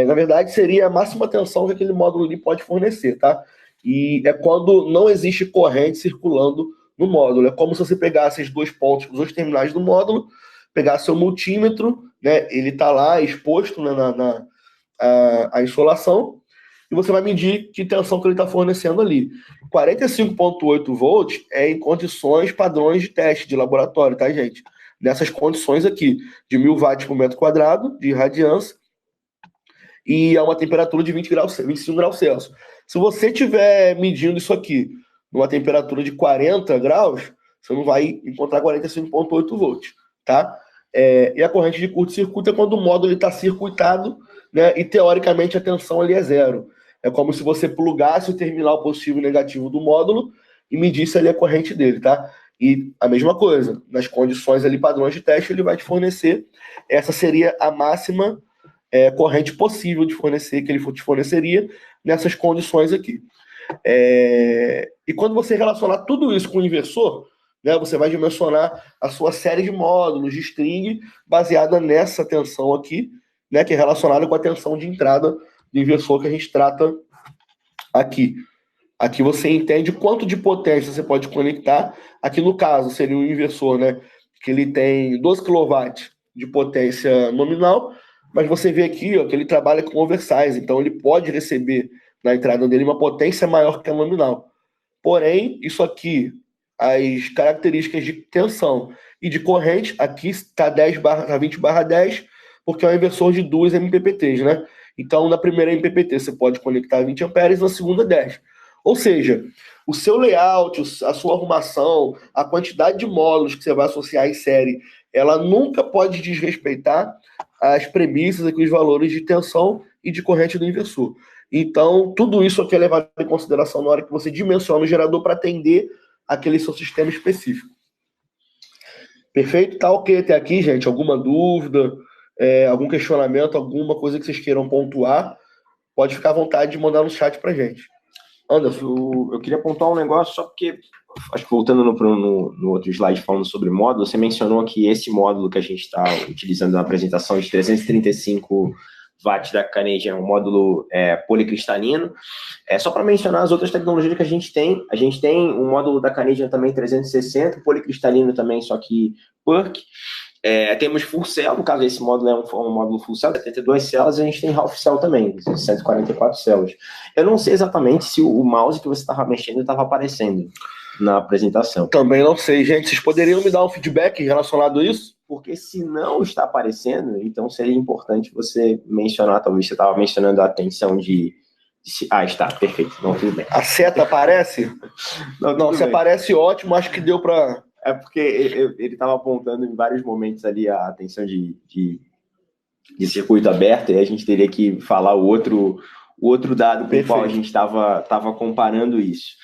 Na verdade, seria a máxima tensão que aquele módulo ali pode fornecer, tá? E é quando não existe corrente circulando no módulo. É como se você pegasse os dois pontos, os dois terminais do módulo, pegasse seu multímetro, né? Ele está lá exposto, né, a insolação, e você vai medir que tensão que ele está fornecendo ali. 45,8 volts é em condições padrões de teste de laboratório, tá, gente? Nessas condições aqui, de 1.000 watts por metro quadrado de radiância, e a uma temperatura de 25 graus Celsius. Se você estiver medindo isso aqui numa temperatura de 40 graus, você não vai encontrar 45,8 volts, tá? E a corrente de curto-circuito é quando o módulo está circuitado, né, e teoricamente a tensão ali é zero. É como se você plugasse o terminal positivo e negativo do módulo e medisse ali a corrente dele, tá? E a mesma coisa, nas condições ali padrões de teste, ele vai te fornecer. Essa seria a máxima corrente possível de fornecer, que ele te forneceria nessas condições aqui. E quando você relacionar tudo isso com o inversor, né, você vai dimensionar a sua série de módulos de string baseada nessa tensão aqui, né, que é relacionada com a tensão de entrada do inversor que a gente trata aqui. Aqui você entende quanto de potência você pode conectar. Aqui no caso seria um inversor, né, que ele tem 12 kW de potência nominal, mas você vê aqui, ó, que ele trabalha com oversize, então ele pode receber na entrada dele uma potência maior que a nominal. Porém, isso aqui, as características de tensão e de corrente, aqui está 20/10, porque é um inversor de 2 MPPTs, né? Então, na primeira MPPT você pode conectar 20 amperes, na segunda 10. Ou seja, o seu layout, a sua arrumação, a quantidade de módulos que você vai associar em série, ela nunca pode desrespeitar as premissas aqui, os valores de tensão e de corrente do inversor. Então, tudo isso aqui é levado em consideração na hora que você dimensiona o gerador para atender aquele seu sistema específico. Perfeito? Tá ok até aqui, gente? Alguma dúvida, algum questionamento, alguma coisa que vocês queiram pontuar? Pode ficar à vontade de mandar no chat para gente. Anderson, eu queria pontuar um negócio, só porque, acho que voltando no outro slide falando sobre módulo, você mencionou que esse módulo que a gente está utilizando na apresentação de 335 watts da Canadian é um módulo policristalino. Só para mencionar as outras tecnologias que a gente tem um módulo da Canadian também 360, policristalino também, só que PERC. Temos full cell, no caso esse módulo é um módulo full cell, 72 células, e a gente tem half cell também, 144 células. Eu não sei exatamente se o mouse que você estava mexendo estava aparecendo na apresentação. Também não sei, gente. Vocês poderiam me dar um feedback relacionado a isso? Porque se não está aparecendo, então seria importante você mencionar, talvez você estava mencionando a tensão de... está, perfeito, não, tudo bem. A seta aparece? Não, se aparece, ótimo, acho que deu para... É porque ele estava apontando em vários momentos ali a tensão de circuito aberto, e a gente teria que falar o outro dado com o qual a gente estava comparando isso.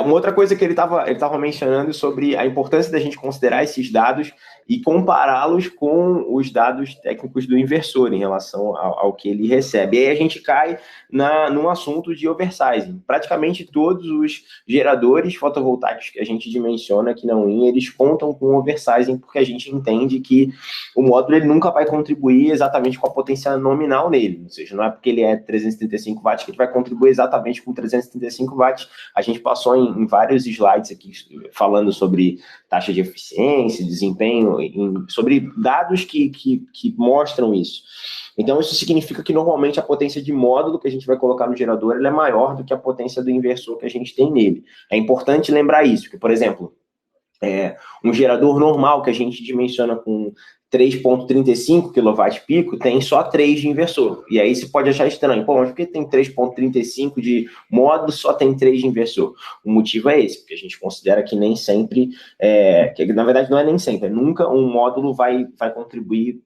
Uma outra coisa que ele estava mencionando sobre a importância da gente considerar esses dados e compará-los com os dados técnicos do inversor em relação ao que ele recebe. E aí a gente cai num assunto de oversizing. Praticamente todos os geradores fotovoltaicos que a gente dimensiona aqui na UIN, eles contam com oversizing, porque a gente entende que o módulo ele nunca vai contribuir exatamente com a potência nominal nele. Ou seja, não é porque ele é 335 watts que ele vai contribuir exatamente com 335 watts. A gente passou em vários slides aqui falando sobre taxa de eficiência, desempenho, sobre dados que mostram isso. Então, isso significa que normalmente a potência de módulo que a gente vai colocar no gerador ela é maior do que a potência do inversor que a gente tem nele. É importante lembrar isso, porque, por exemplo, um gerador normal que a gente dimensiona com 3,35 kW tem só 3 de inversor. E aí você pode achar estranho. Pô, mas por que tem 3,35 de módulo, só tem 3 de inversor? O motivo é esse, porque a gente considera que nem sempre, que na verdade não é nem sempre, nunca um módulo vai contribuir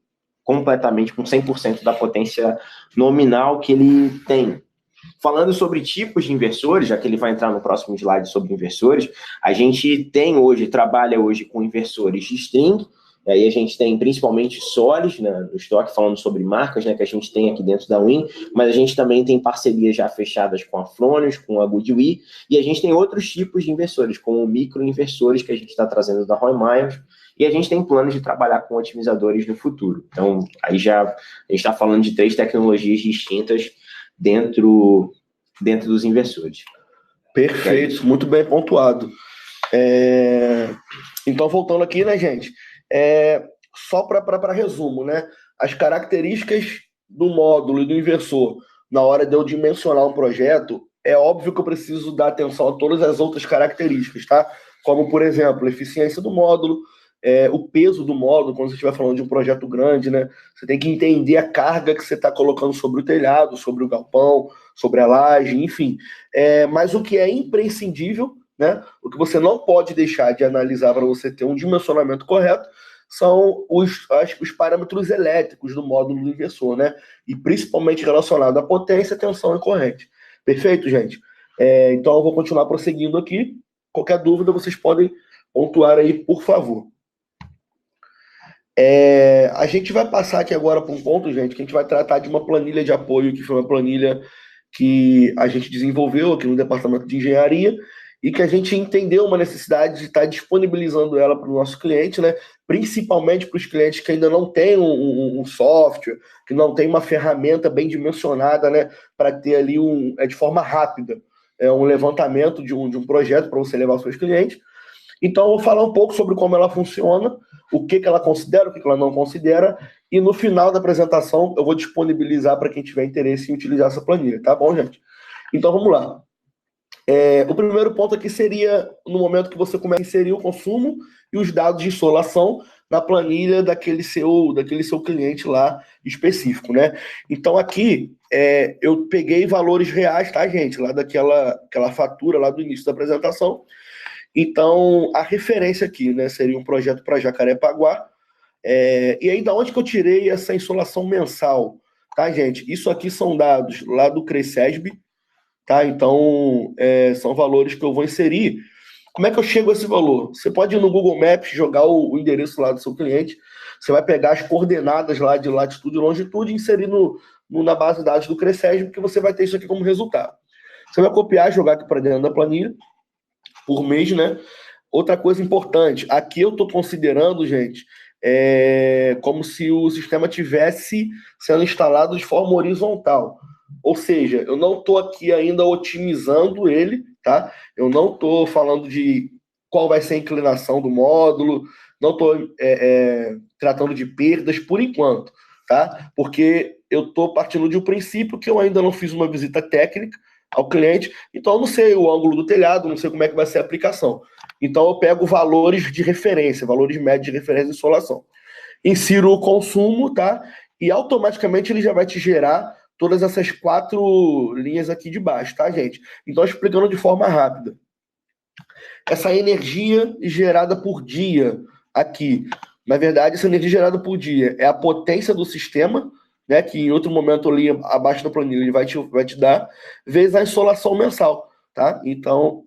completamente com 100% da potência nominal que ele tem. Falando sobre tipos de inversores, já que ele vai entrar no próximo slide sobre inversores, a gente trabalha hoje com inversores de string, e aí a gente tem principalmente Solis, né, no estoque, falando sobre marcas, né, que a gente tem aqui dentro da WIN, mas a gente também tem parcerias já fechadas com a Fronius, com a Goodwill, e a gente tem outros tipos de inversores, como microinversores que a gente está trazendo da Roy Myers, e a gente tem planos de trabalhar com otimizadores no futuro. Então, aí já a gente está falando de 3 tecnologias distintas dentro dos inversores. Perfeito, muito bem pontuado. Então, voltando aqui, né, gente? Só para resumo, né? As características do módulo e do inversor, na hora de eu dimensionar um projeto, é óbvio que eu preciso dar atenção a todas as outras características, tá? Como, por exemplo, a eficiência do módulo, o peso do módulo, quando você estiver falando de um projeto grande, né? Você tem que entender a carga que você está colocando sobre o telhado, sobre o galpão, sobre a laje, enfim. Mas o que é imprescindível, né? O que você não pode deixar de analisar para você ter um dimensionamento correto são os parâmetros elétricos do módulo do inversor, né? E principalmente relacionado à potência, tensão e corrente. Perfeito, gente? Então eu vou continuar prosseguindo aqui. Qualquer dúvida, vocês podem pontuar aí, por favor. A gente vai passar aqui agora para um ponto, gente, que a gente vai tratar de uma planilha de apoio, que foi uma planilha que a gente desenvolveu aqui no departamento de engenharia e que a gente entendeu uma necessidade de estar disponibilizando ela para o nosso cliente, né? Principalmente para os clientes que ainda não têm um software, que não tem uma ferramenta bem dimensionada, né? Para ter ali de forma rápida, um levantamento de um projeto para você levar aos seus clientes. Então, eu vou falar um pouco sobre como ela funciona, o que ela considera, o que ela não considera, e no final da apresentação eu vou disponibilizar para quem tiver interesse em utilizar essa planilha, tá bom, gente? Então, vamos lá. O primeiro ponto aqui seria no momento que você começa a inserir o consumo e os dados de insolação na planilha daquele seu cliente lá específico, né? Então, aqui, eu peguei valores reais, tá, gente? Lá daquela fatura lá do início da apresentação. Então, a referência aqui, né, seria um projeto para Jacarepaguá. E aí, da onde que eu tirei essa insolação mensal? Tá, gente? Isso aqui são dados lá do CRECESB, tá? Então, são valores que eu vou inserir. Como é que eu chego a esse valor? Você pode ir no Google Maps, jogar o endereço lá do seu cliente, você vai pegar as coordenadas lá de latitude e longitude e inserir na base de dados do CRECESB, que você vai ter isso aqui como resultado. Você vai copiar e jogar aqui para dentro da planilha, por mês, né? Outra coisa importante, aqui eu estou considerando, gente, como se o sistema tivesse sendo instalado de forma horizontal. Ou seja, eu não estou aqui ainda otimizando ele, tá? Eu não estou falando de qual vai ser a inclinação do módulo, não estou tratando de perdas por enquanto, tá? Porque eu estou partindo de um princípio que eu ainda não fiz uma visita técnica ao cliente, então eu não sei o ângulo do telhado, não sei como é que vai ser a aplicação. Então eu pego valores de referência, valores médios de referência de insolação. Insiro o consumo, tá? E automaticamente ele já vai te gerar todas essas 4 linhas aqui de baixo, tá, gente? Então, explicando de forma rápida. Essa energia gerada por dia aqui, na verdade, essa energia gerada por dia é a potência do sistema, né, que em outro momento ali abaixo da planilha ele vai te dar, vezes a insolação mensal, tá? Então,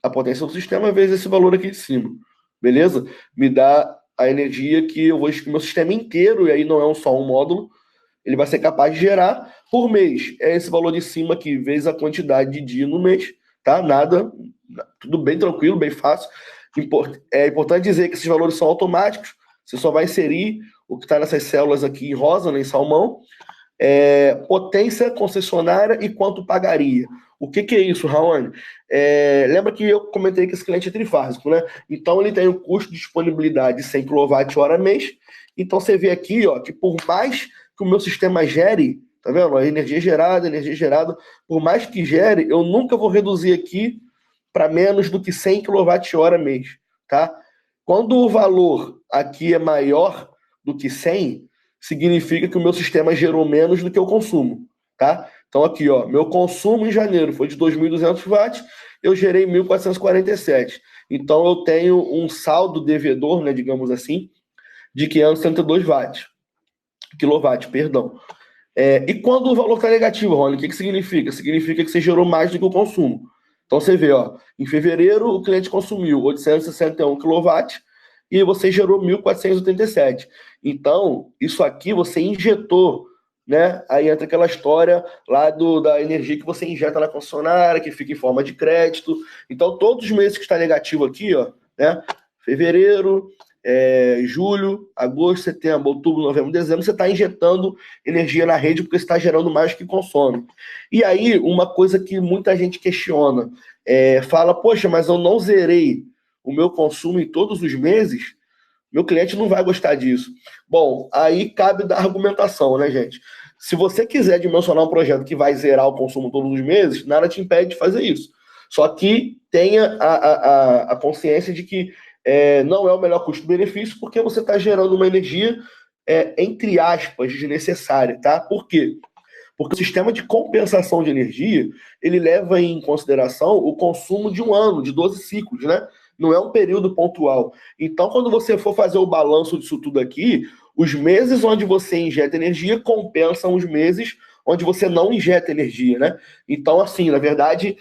a potência do sistema vezes esse valor aqui de cima, beleza? Me dá a energia que eu vou o meu sistema inteiro, e aí não é só um módulo, ele vai ser capaz de gerar por mês. É esse valor de cima aqui, vezes a quantidade de dia no mês, tá? Nada, tudo bem tranquilo, bem fácil. É importante dizer que esses valores são automáticos, você só vai inserir o que está nessas células aqui em rosa, né, em salmão, potência concessionária e quanto pagaria. O que é isso, Raoni? Lembra que eu comentei que esse cliente é trifásico, né? Então ele tem o custo de disponibilidade de 100 kWh mês. Então você vê aqui, ó, que por mais que o meu sistema gere, tá vendo? A energia gerada, por mais que gere, eu nunca vou reduzir aqui para menos do que 100 kWh mês, tá? Quando o valor aqui é maior do que 100, significa que o meu sistema gerou menos do que eu consumo, tá? Então aqui, ó, meu consumo em janeiro foi de 2.200 watts, eu gerei 1.447. Então eu tenho um saldo devedor, né, digamos assim, de 572 watts. Quilowatt, perdão. E quando o valor está negativo, Rony, o que significa? Significa que você gerou mais do que o consumo. Então você vê, ó, em fevereiro o cliente consumiu 861 kW e você gerou 1.487. Então, isso aqui você injetou, né? Aí entra aquela história lá da energia que você injeta na concessionária, que fica em forma de crédito. Então, todos os meses que está negativo aqui, ó, né? Fevereiro, julho, agosto, setembro, outubro, novembro, dezembro, você está injetando energia na rede porque você está gerando mais que consome. E aí, uma coisa que muita gente questiona, fala, poxa, mas eu não zerei o meu consumo em todos os meses, meu cliente não vai gostar disso. Bom, aí cabe da argumentação, né, gente? Se você quiser dimensionar um projeto que vai zerar o consumo todos os meses, nada te impede de fazer isso. Só que tenha a consciência de que não é o melhor custo-benefício, porque você está gerando uma energia, entre aspas, desnecessária, tá? Por quê? Porque o sistema de compensação de energia, ele leva em consideração o consumo de um ano, de 12 ciclos, né? Não é um período pontual. Então, quando você for fazer o balanço disso tudo aqui, os meses onde você injeta energia compensam os meses onde você não injeta energia, né? Então, assim, na verdade,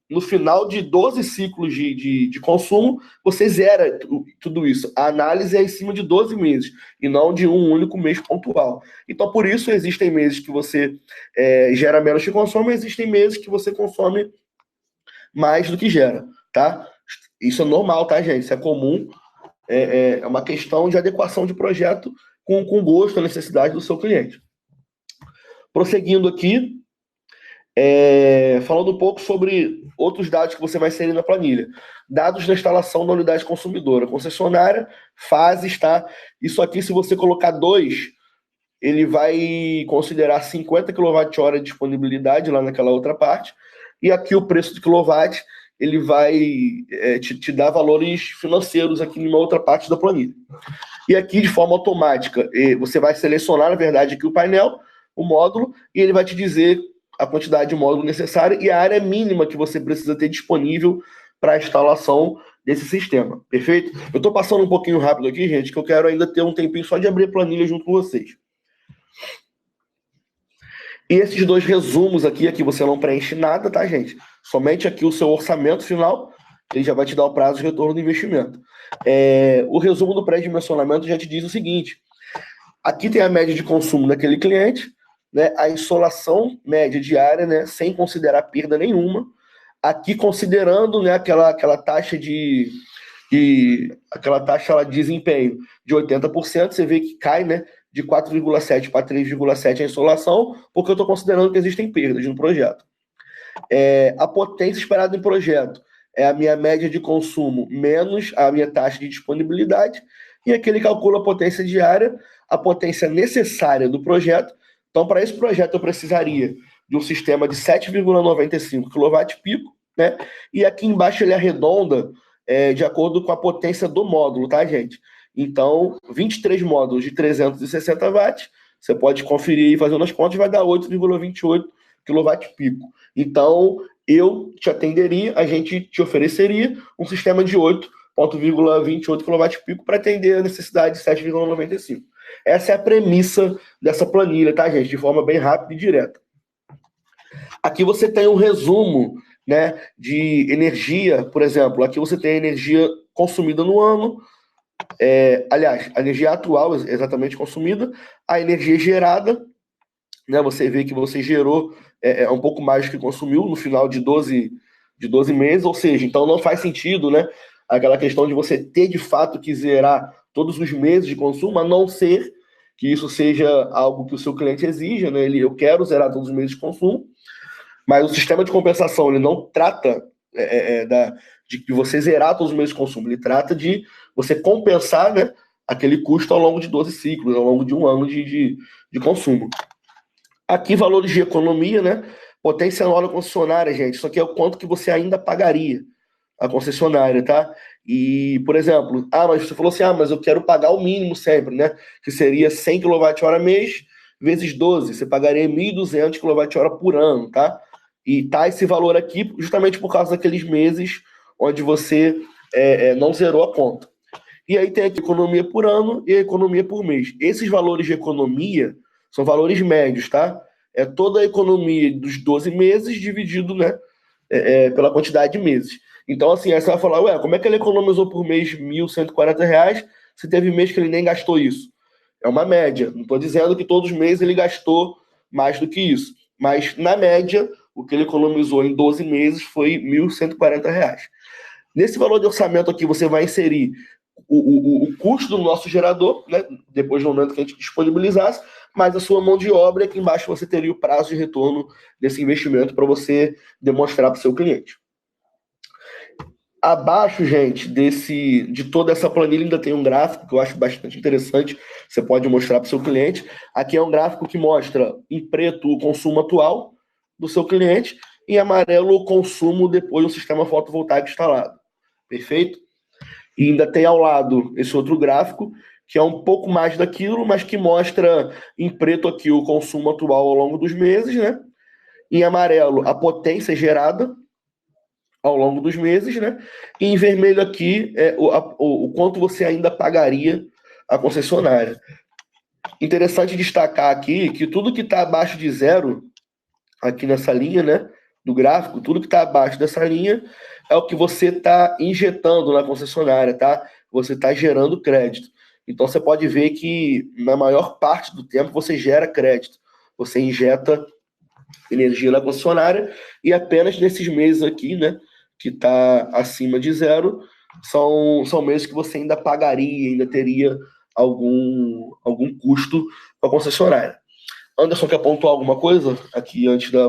no final de 12 ciclos de consumo, você zera tudo isso. A análise é em cima de 12 meses, e não de um único mês pontual. Então, por isso, existem meses que você gera menos que consome, existem meses que você consome mais do que gera, tá? Isso é normal, tá, gente? Isso é comum. É uma questão de adequação de projeto com o gosto, a necessidade do seu cliente. Prosseguindo aqui, falando um pouco sobre outros dados que você vai inserir na planilha. Dados da instalação da unidade consumidora. Concessionária, fases, tá? Isso aqui, se você colocar 2, ele vai considerar 50 kWh de disponibilidade lá naquela outra parte. E aqui o preço de quilowatt, ele vai te dar valores financeiros aqui em uma outra parte da planilha. E aqui, de forma automática, você vai selecionar, na verdade, aqui o painel, o módulo, e ele vai te dizer a quantidade de módulo necessária e a área mínima que você precisa ter disponível para a instalação desse sistema, perfeito? Eu estou passando um pouquinho rápido aqui, gente, que eu quero ainda ter um tempinho só de abrir a planilha junto com vocês. E esses 2 resumos aqui você não preenche nada, tá, gente? Somente aqui o seu orçamento final, ele já vai te dar o prazo de retorno do investimento. O resumo do pré-dimensionamento já te diz o seguinte: aqui tem a média de consumo daquele cliente, né, a insolação média diária, né, sem considerar perda nenhuma. Aqui considerando, né, aquela taxa aquela taxa lá de desempenho de 80%, você vê que cai, né, de 4,7 para 3,7 a insolação, porque eu estou considerando que existem perdas no projeto. A potência esperada em projeto é a minha média de consumo menos a minha taxa de disponibilidade, e aqui ele calcula a potência diária, a potência necessária do projeto. Então, para esse projeto, eu precisaria de um sistema de 7,95 kWp, né? E aqui embaixo ele arredonda de acordo com a potência do módulo, tá, gente? Então, 23 módulos de 360 watts, você pode conferir e fazer as contas, vai dar 8,28 kWp. Então, eu te atenderia, a gente te ofereceria um sistema de 8,28 kWp para atender a necessidade de 7,95. Essa é a premissa dessa planilha, tá, gente? De forma bem rápida e direta. Aqui você tem um resumo, né, de energia, por exemplo. Aqui você tem a energia consumida no ano, aliás, a energia atual exatamente consumida, a energia gerada, né, você vê que você gerou um pouco mais do que consumiu no final de 12 meses, ou seja, então não faz sentido, né, aquela questão de você ter de fato que zerar todos os meses de consumo, a não ser que isso seja algo que o seu cliente exija, né, eu quero zerar todos os meses de consumo, mas o sistema de compensação, ele não trata de você zerar todos os meses de consumo, ele trata de você compensar, né, aquele custo ao longo de 12 ciclos, ao longo de um ano de consumo. Aqui, valores de economia, né? Potência anual da concessionária, gente. Isso aqui é o quanto que você ainda pagaria a concessionária, tá? E, por exemplo, mas você falou assim, mas eu quero pagar o mínimo sempre, né? Que seria 100 kWh mês vezes 12. Você pagaria 1.200 kWh por ano, tá? E tá esse valor aqui justamente por causa daqueles meses onde você não zerou a conta. E aí tem a economia por ano e a economia por mês. Esses valores de economia são valores médios, tá? É toda a economia dos 12 meses dividido, né, pela quantidade de meses. Então, assim, aí você vai falar, como é que ele economizou por mês R$ 1.140 se teve mês que ele nem gastou isso? É uma média. Não estou dizendo que todos os meses ele gastou mais do que isso. Mas, na média, o que ele economizou em 12 meses foi R$ 1.140. Nesse valor de orçamento aqui, você vai inserir o custo do nosso gerador, né, depois do momento que a gente disponibilizasse, mas a sua mão de obra, aqui embaixo você teria o prazo de retorno desse investimento para você demonstrar para o seu cliente. Abaixo, gente, de toda essa planilha ainda tem um gráfico que eu acho bastante interessante, você pode mostrar para o seu cliente. Aqui é um gráfico que mostra em preto o consumo atual do seu cliente e em amarelo o consumo depois do sistema fotovoltaico instalado. Perfeito? E ainda tem ao lado esse outro gráfico que é um pouco mais daquilo, mas que mostra em preto aqui o consumo atual ao longo dos meses, né? Em amarelo, a potência gerada ao longo dos meses, né? E em vermelho aqui é o quanto você ainda pagaria a concessionária. Interessante destacar aqui que tudo que está abaixo de zero, aqui nessa linha, né, do gráfico, tudo que está abaixo dessa linha é o que você está injetando na concessionária, tá? Você está gerando crédito. Então você pode ver que na maior parte do tempo você gera crédito. Você injeta energia na concessionária e apenas nesses meses aqui, né, que está acima de zero, são meses que você ainda pagaria, ainda teria algum custo com a concessionária. Anderson, quer pontuar alguma coisa aqui antes da.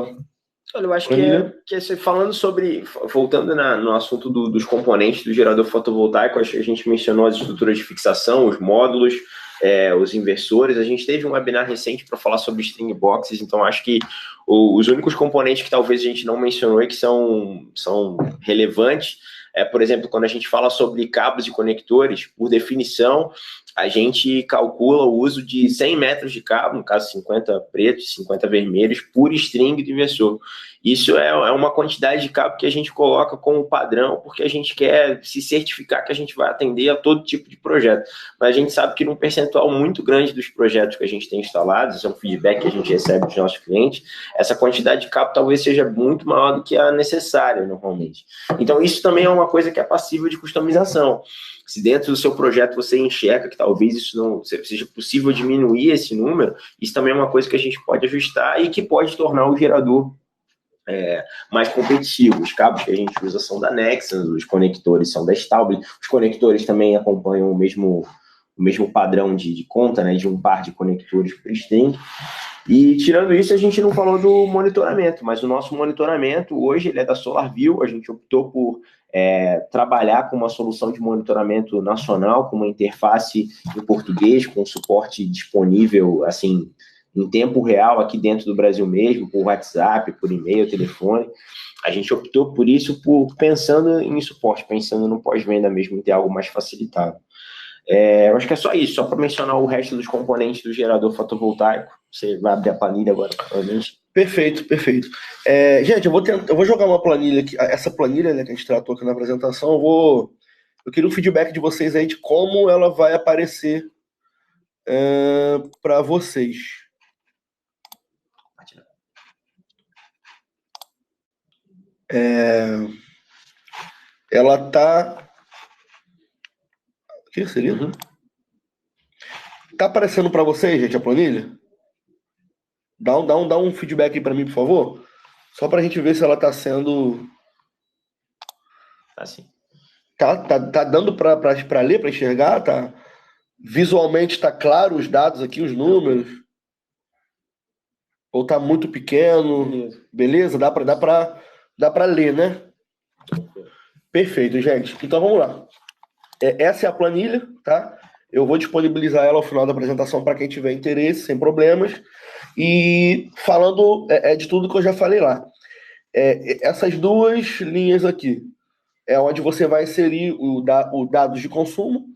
Olha, eu acho que falando sobre, voltando no assunto dos componentes do gerador fotovoltaico, acho que a gente mencionou as estruturas de fixação, os módulos, os inversores. A gente teve um webinar recente para falar sobre string boxes, então acho que os únicos componentes que talvez a gente não mencionou e que são relevantes por exemplo, quando a gente fala sobre cabos e conectores, por definição, a gente calcula o uso de 100 metros de cabo, no caso 50 pretos, 50 vermelhos, por string do inversor. Isso é uma quantidade de cabo que a gente coloca como padrão, porque a gente quer se certificar que a gente vai atender a todo tipo de projeto. Mas a gente sabe que num percentual muito grande dos projetos que a gente tem instalados, isso é um feedback que a gente recebe dos nossos clientes, essa quantidade de cabo talvez seja muito maior do que a necessária normalmente. Então isso também é uma coisa que é passível de customização. Se dentro do seu projeto você enxerga que talvez isso não seja possível diminuir esse número, isso também é uma coisa que a gente pode ajustar e que pode tornar o gerador mais competitivo. Os cabos que a gente usa são da Nexans, os conectores são da Stauble, os conectores também acompanham o mesmo padrão de conta, né, de um par de conectores por string. E tirando isso, a gente não falou do monitoramento, mas o nosso monitoramento hoje ele é da SolarView. A gente optou por trabalhar com uma solução de monitoramento nacional, com uma interface em português, com suporte disponível assim em tempo real aqui dentro do Brasil mesmo, por WhatsApp, por e-mail, telefone. A gente optou por isso, pensando em suporte, pensando no pós-venda mesmo, em ter algo mais facilitado. Eu acho que é só isso, só para mencionar o resto dos componentes do gerador fotovoltaico. Você vai abrir a planilha agora, provavelmente. Perfeito. Gente, eu vou jogar uma planilha aqui, essa planilha, né, que a gente tratou aqui na apresentação, eu queria um feedback de vocês aí de como ela vai aparecer para vocês. Ela tá. O que seria? Uhum. Tá aparecendo para vocês, gente, a planilha? Dá um feedback aí para mim, por favor. Só para a gente ver se ela tá sendo. Tá sim. Tá dando para ler, para enxergar? Tá? Visualmente tá claro os dados aqui, os números? Ou tá muito pequeno? Beleza? Dá para ler, né? Perfeito, gente. Então vamos lá. Essa é a planilha, tá? Eu vou disponibilizar ela ao final da apresentação para quem tiver interesse, sem problemas. E falando de tudo que eu já falei lá. Essas duas linhas aqui é onde você vai inserir o dados de consumo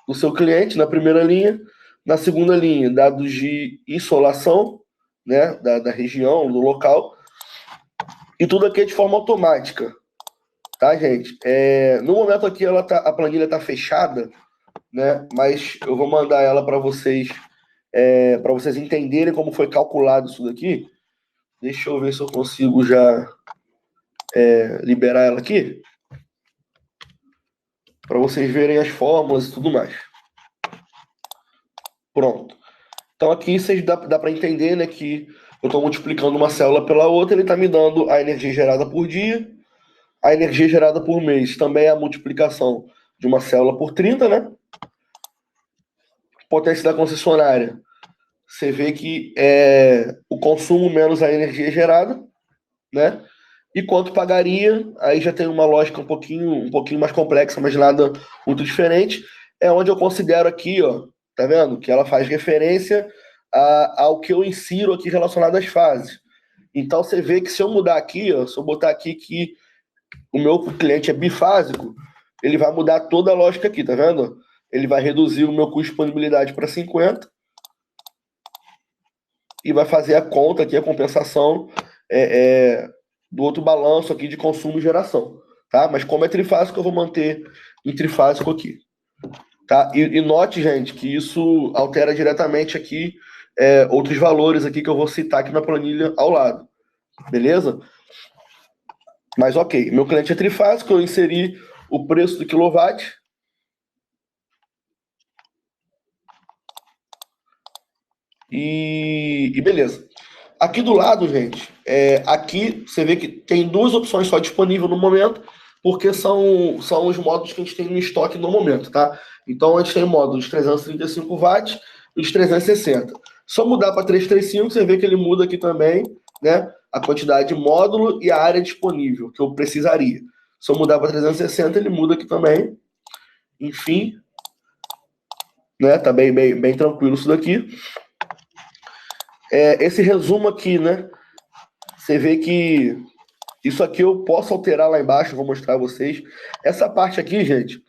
do seu cliente na primeira linha. Na segunda linha, dados de insolação, né, da região, do local. E tudo aqui é de forma automática. Tá, gente? No momento aqui a planilha está fechada, né? Mas eu vou mandar ela para vocês entenderem como foi calculado isso daqui. Deixa eu ver se eu consigo já liberar ela aqui para vocês verem as fórmulas e tudo mais. Pronto. Então aqui dá para entender, né, que eu estou multiplicando uma célula pela outra, ele está me dando a energia gerada por dia, a energia gerada por mês também é a multiplicação de uma célula por 30, né? Potência da concessionária. Você vê que o consumo menos a energia gerada, né? E quanto pagaria, aí já tem uma lógica um pouquinho mais complexa, mas nada muito diferente. É onde eu considero aqui, ó, tá vendo? Que ela faz referência ao que eu insiro aqui relacionado às fases. Então você vê que se eu mudar aqui, ó, se eu botar aqui que o meu cliente é bifásico, ele vai mudar toda a lógica aqui, tá vendo? ele vai reduzir o meu custo de disponibilidade para 50 e vai fazer a conta aqui, a compensação do outro balanço aqui de consumo e geração, tá? Mas como é trifásico, eu vou manter em trifásico aqui, tá? E note, gente, que isso altera diretamente aqui outros valores aqui que eu vou citar aqui na planilha ao lado, beleza? Mas ok, meu cliente é trifásico, eu inseri o preço do quilowatt. E beleza. Aqui do lado, gente, aqui você vê que tem duas opções só disponíveis no momento, porque são os módulos que a gente tem no estoque no momento, tá? Então a gente tem o módulo de 335 watts e os 360. Só mudar para 335, você vê que ele muda aqui também, né? A quantidade de módulo e a área disponível que eu precisaria. Se eu mudar para 360, ele muda aqui também. Enfim, né? Tá bem tranquilo isso daqui. Esse resumo aqui, né? Você vê que isso aqui eu posso alterar lá embaixo, vou mostrar a vocês. Essa parte aqui, gente,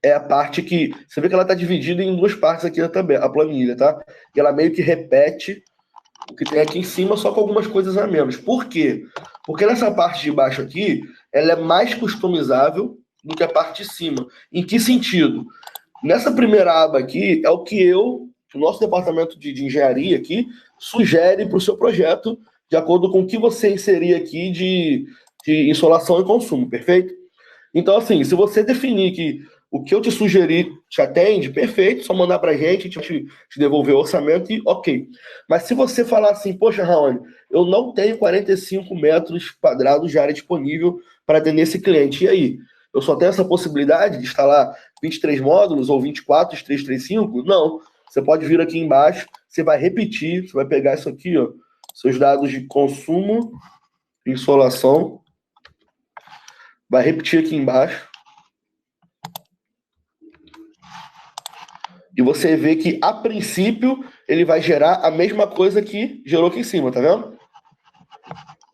é a parte que... Você vê que ela está dividida em duas partes aqui também, a planilha, tá? E ela meio que repete o que tem aqui em cima, só com algumas coisas a menos. Por quê? Porque nessa parte de baixo aqui, ela é mais customizável do que a parte de cima. Em que sentido? Nessa primeira aba aqui, é o que o nosso departamento de engenharia aqui, sugere para o seu projeto, de acordo com o que você inserir aqui de insolação e consumo, perfeito? Então, assim, se você definir que o que eu te sugeri te atende, perfeito, só mandar para a gente te devolver o orçamento e ok. Mas se você falar assim, poxa, Raoni, eu não tenho 45 metros quadrados de área disponível para atender esse cliente, e aí? Eu só tenho essa possibilidade de instalar 23 módulos ou 24 de 335? Não. Você pode vir aqui embaixo, você vai repetir, você vai pegar isso aqui, ó, seus dados de consumo, insolação, vai repetir aqui embaixo. E você vê que, a princípio, ele vai gerar a mesma coisa que gerou aqui em cima, tá vendo?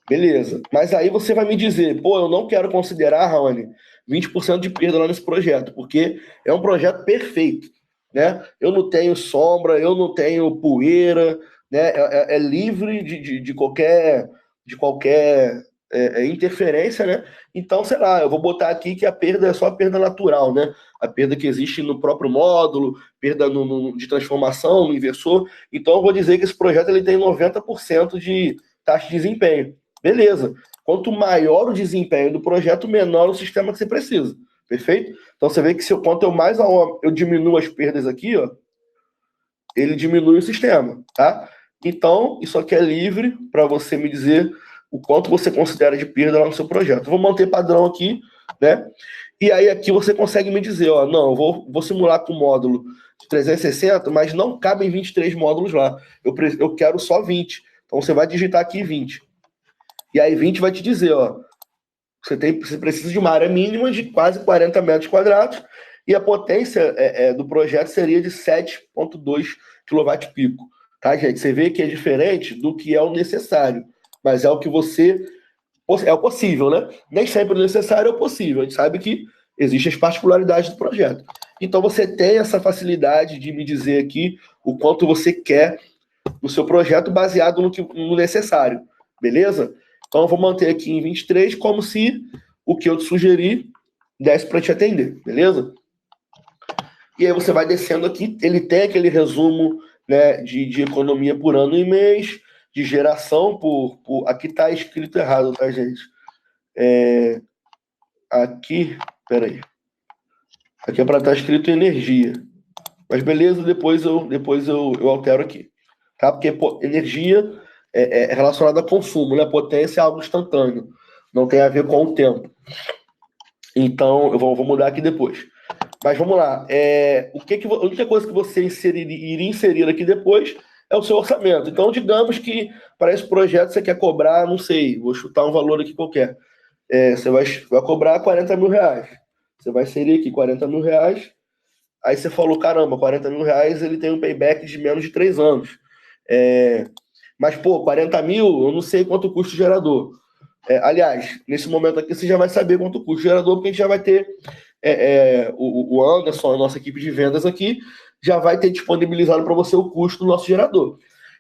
Beleza. Mas aí você vai me dizer, pô, eu não quero considerar, Raoni, 20% de perda lá nesse projeto, porque é um projeto perfeito, né? Eu não tenho sombra, eu não tenho poeira, né? É livre de qualquer interferência, né? Então, sei lá, eu vou botar aqui que a perda é só a perda natural, né? A perda que existe no próprio módulo, perda de transformação, no inversor. Então, eu vou dizer que esse projeto ele tem 90% de taxa de desempenho. Beleza. Quanto maior o desempenho do projeto, menor o sistema que você precisa. Perfeito? Então você vê que quanto eu diminuo as perdas aqui, ó, ele diminui o sistema, tá? Então, isso aqui é livre para você me dizer o quanto você considera de perda lá no seu projeto. Vou manter padrão aqui, né? E aí aqui você consegue me dizer, ó, não, eu vou simular com o módulo de 360, mas não cabem 23 módulos lá. Eu quero só 20. Então você vai digitar aqui 20. E aí 20 vai te dizer, ó, você precisa de uma área mínima de quase 40 metros quadrados e a potência do projeto seria de 7,2 kW pico. Tá, gente? Você vê que é diferente do que é o necessário, mas é o que é o possível, né? Nem sempre o necessário é o possível. A gente sabe que existem as particularidades do projeto. Então você tem essa facilidade de me dizer aqui o quanto você quer no seu projeto baseado no necessário, beleza? Então eu vou manter aqui em 23 como se o que eu te sugeri desse para te atender, beleza? E aí você vai descendo aqui, ele tem aquele resumo, né, de economia por ano e mês, de geração aqui está escrito errado, tá, gente? Aqui, peraí. Aqui é para estar escrito energia. Mas beleza, depois eu altero aqui. Tá? Porque energia é relacionada a consumo, né? Potência é algo instantâneo. Não tem a ver com o tempo. Então, eu vou mudar aqui depois. Mas vamos lá. A única coisa que você iria inserir aqui depois é o seu orçamento. Então, digamos que para esse projeto você quer cobrar, não sei, vou chutar um valor aqui qualquer. Você vai cobrar 40 mil reais. Você vai inserir aqui 40 mil reais. Aí você falou, caramba, 40 mil reais ele tem um payback de menos de 3 anos. Mas, pô, 40 mil, eu não sei quanto custa o gerador. Aliás, nesse momento aqui você já vai saber quanto custa o gerador, porque a gente já vai ter o Anderson, a nossa equipe de vendas aqui, já vai ter disponibilizado para você o custo do nosso gerador.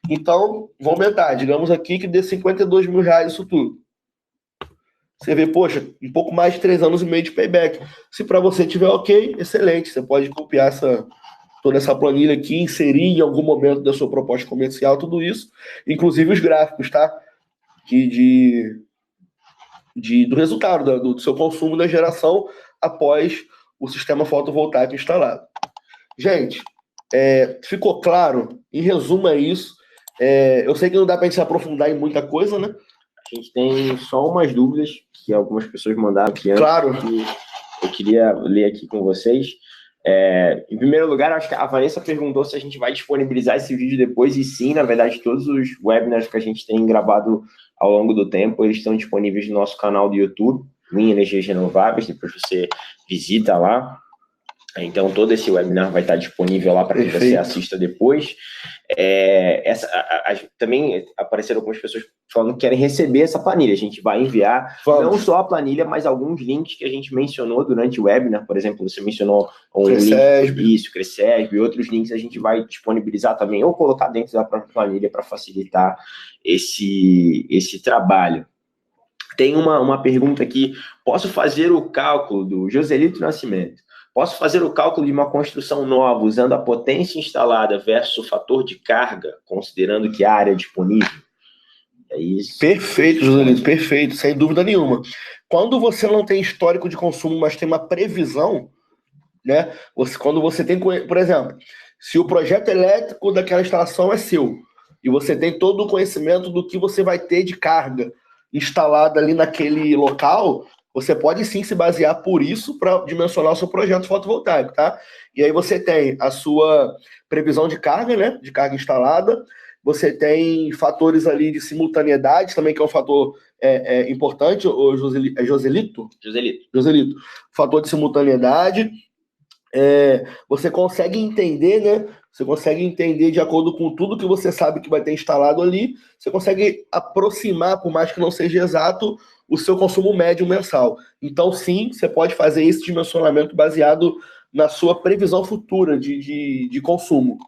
Então, vou aumentar. Digamos aqui que dê R$52 mil isso tudo. Você vê, poxa, um pouco mais de 3 anos e meio de payback. Se para você tiver ok, excelente. Você pode copiar toda essa planilha aqui, inserir em algum momento da sua proposta comercial, tudo isso, inclusive os gráficos, tá? Do resultado, do seu consumo da geração após o sistema fotovoltaico instalado. Gente, ficou claro? Em resumo é isso. Eu sei que não dá para a gente se aprofundar em muita coisa, né? A gente tem só umas dúvidas que algumas pessoas mandaram aqui antes. Claro. Que eu queria ler aqui com vocês. Em primeiro lugar, acho que a Vanessa perguntou se a gente vai disponibilizar esse vídeo depois, e sim, na verdade, todos os webinars que a gente tem gravado ao longo do tempo, eles estão disponíveis no nosso canal do YouTube, Minha Energias Renováveis, depois você visita lá. Então, todo esse webinar vai estar disponível lá para que você assista depois. Também apareceram algumas pessoas falando que querem receber essa planilha. A gente vai enviar não só a planilha, mas alguns links que a gente mencionou durante o webinar. Por exemplo, você mencionou um link, Crescesb, e outros links a gente vai disponibilizar também, ou colocar dentro da própria planilha para facilitar esse trabalho. Tem uma pergunta aqui. Posso fazer o cálculo do Joselito Nascimento? Posso fazer o cálculo de uma construção nova usando a potência instalada versus o fator de carga, considerando que a área é disponível? É isso. Perfeito, Joselito, perfeito, sem dúvida nenhuma. Quando você não tem histórico de consumo, mas tem uma previsão, né? Quando você tem, por exemplo, se o projeto elétrico daquela instalação é seu, e você tem todo o conhecimento do que você vai ter de carga instalada ali naquele local, você pode sim se basear por isso para dimensionar o seu projeto fotovoltaico, tá? E aí você tem a sua previsão de carga, né? De carga instalada. Você tem fatores ali de simultaneidade também, que é um fator importante. O Joselito? Joselito. Fator de simultaneidade. Você consegue entender, né? Você consegue entender de acordo com tudo que você sabe que vai ter instalado ali. Você consegue aproximar, por mais que não seja exato, o seu consumo médio mensal. Então, sim, você pode fazer esse dimensionamento baseado na sua previsão futura de consumo.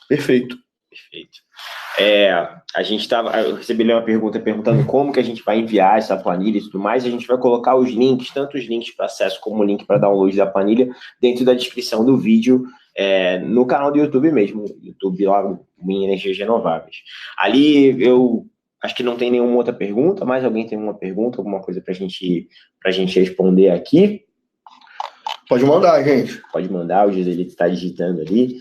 Perfeito. Eu recebi uma pergunta perguntando como que a gente vai enviar essa planilha e tudo mais. A gente vai colocar os links, tanto os links para acesso como o link para download da planilha, dentro da descrição do vídeo, no canal do YouTube mesmo, YouTube lá, Minha Energias Renováveis. Ali eu acho que não tem nenhuma outra pergunta, mas alguém tem uma pergunta, alguma coisa para a gente responder aqui? Pode mandar, gente. Pode mandar, o Joselito está digitando ali.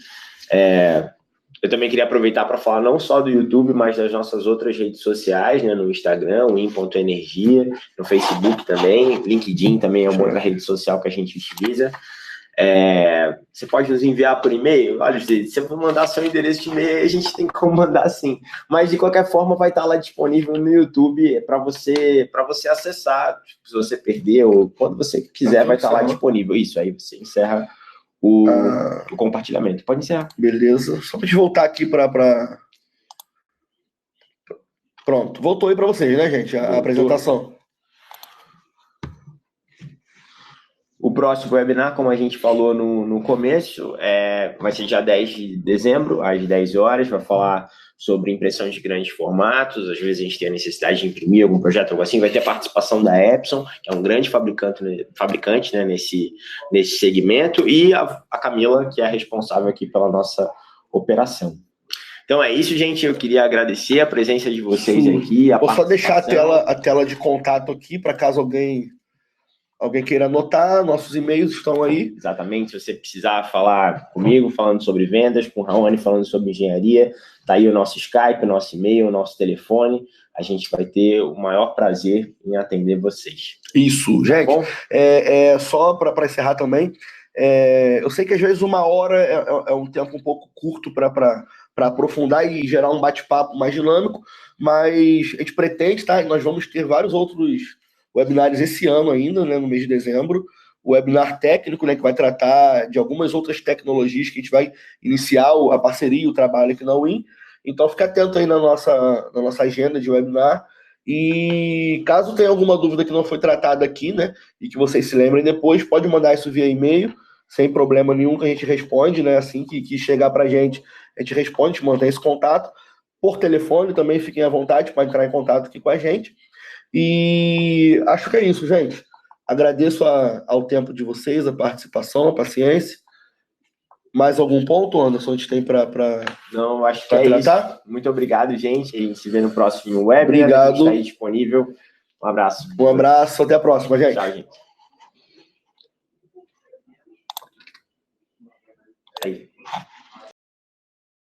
Eu também queria aproveitar para falar não só do YouTube, mas das nossas outras redes sociais, né? No Instagram, o in.energia, no Facebook também, LinkedIn também é uma outra rede social que a gente utiliza. Você pode nos enviar por e-mail? Olha, se você for mandar seu endereço de e-mail, a gente tem como mandar sim. Mas, de qualquer forma, vai estar lá disponível no YouTube para você acessar. Se você perder ou quando você quiser, vai estar lá disponível. Isso, aí você encerra o compartilhamento. Pode encerrar. Beleza. Só para a gente voltar aqui para... Pronto. Voltou aí para vocês, né, gente? A apresentação. O próximo webinar, como a gente falou no começo, vai ser dia 10 de dezembro, às 10 horas. Vai falar sobre impressão de grandes formatos. Às vezes a gente tem a necessidade de imprimir algum projeto, algo assim. Vai ter a participação da Epson, que é um grande fabricante, né, nesse segmento, e a Camila, que é a responsável aqui pela nossa operação. Então é isso, gente. Eu queria agradecer a presença de vocês aqui. Vou só deixar a tela de contato aqui, para caso alguém queira anotar, nossos e-mails estão aí. Exatamente, se você precisar falar comigo, falando sobre vendas, com o Raoni falando sobre engenharia, tá aí o nosso Skype, o nosso e-mail, o nosso telefone. A gente vai ter o maior prazer em atender vocês. Isso, gente. Tá bom? Só para encerrar também, eu sei que às vezes 1 hora é um tempo um pouco curto para aprofundar e gerar um bate-papo mais dinâmico, mas a gente pretende, tá? Nós vamos ter vários outros webinars esse ano ainda, né, no mês de dezembro. O webinar técnico, né, que vai tratar de algumas outras tecnologias que a gente vai iniciar a parceria, o trabalho aqui na UIN. Então, fica atento aí na nossa agenda de webinar. E caso tenha alguma dúvida que não foi tratada aqui, né, e que vocês se lembrem depois, pode mandar isso via e-mail, sem problema nenhum, que a gente responde, né, assim que chegar pra gente, a gente responde, mantém esse contato. Por telefone também, fiquem à vontade para entrar em contato aqui com a gente. E acho que é isso, gente. Agradeço ao tempo de vocês, a participação, a paciência. Mais algum ponto, Anderson, a gente tem para Não, acho que é tratar? isso. Muito obrigado, gente. A gente se vê no próximo webinar. Obrigado. A gente está aí disponível. Um abraço. Um abraço, até a próxima, gente. Tchau, gente.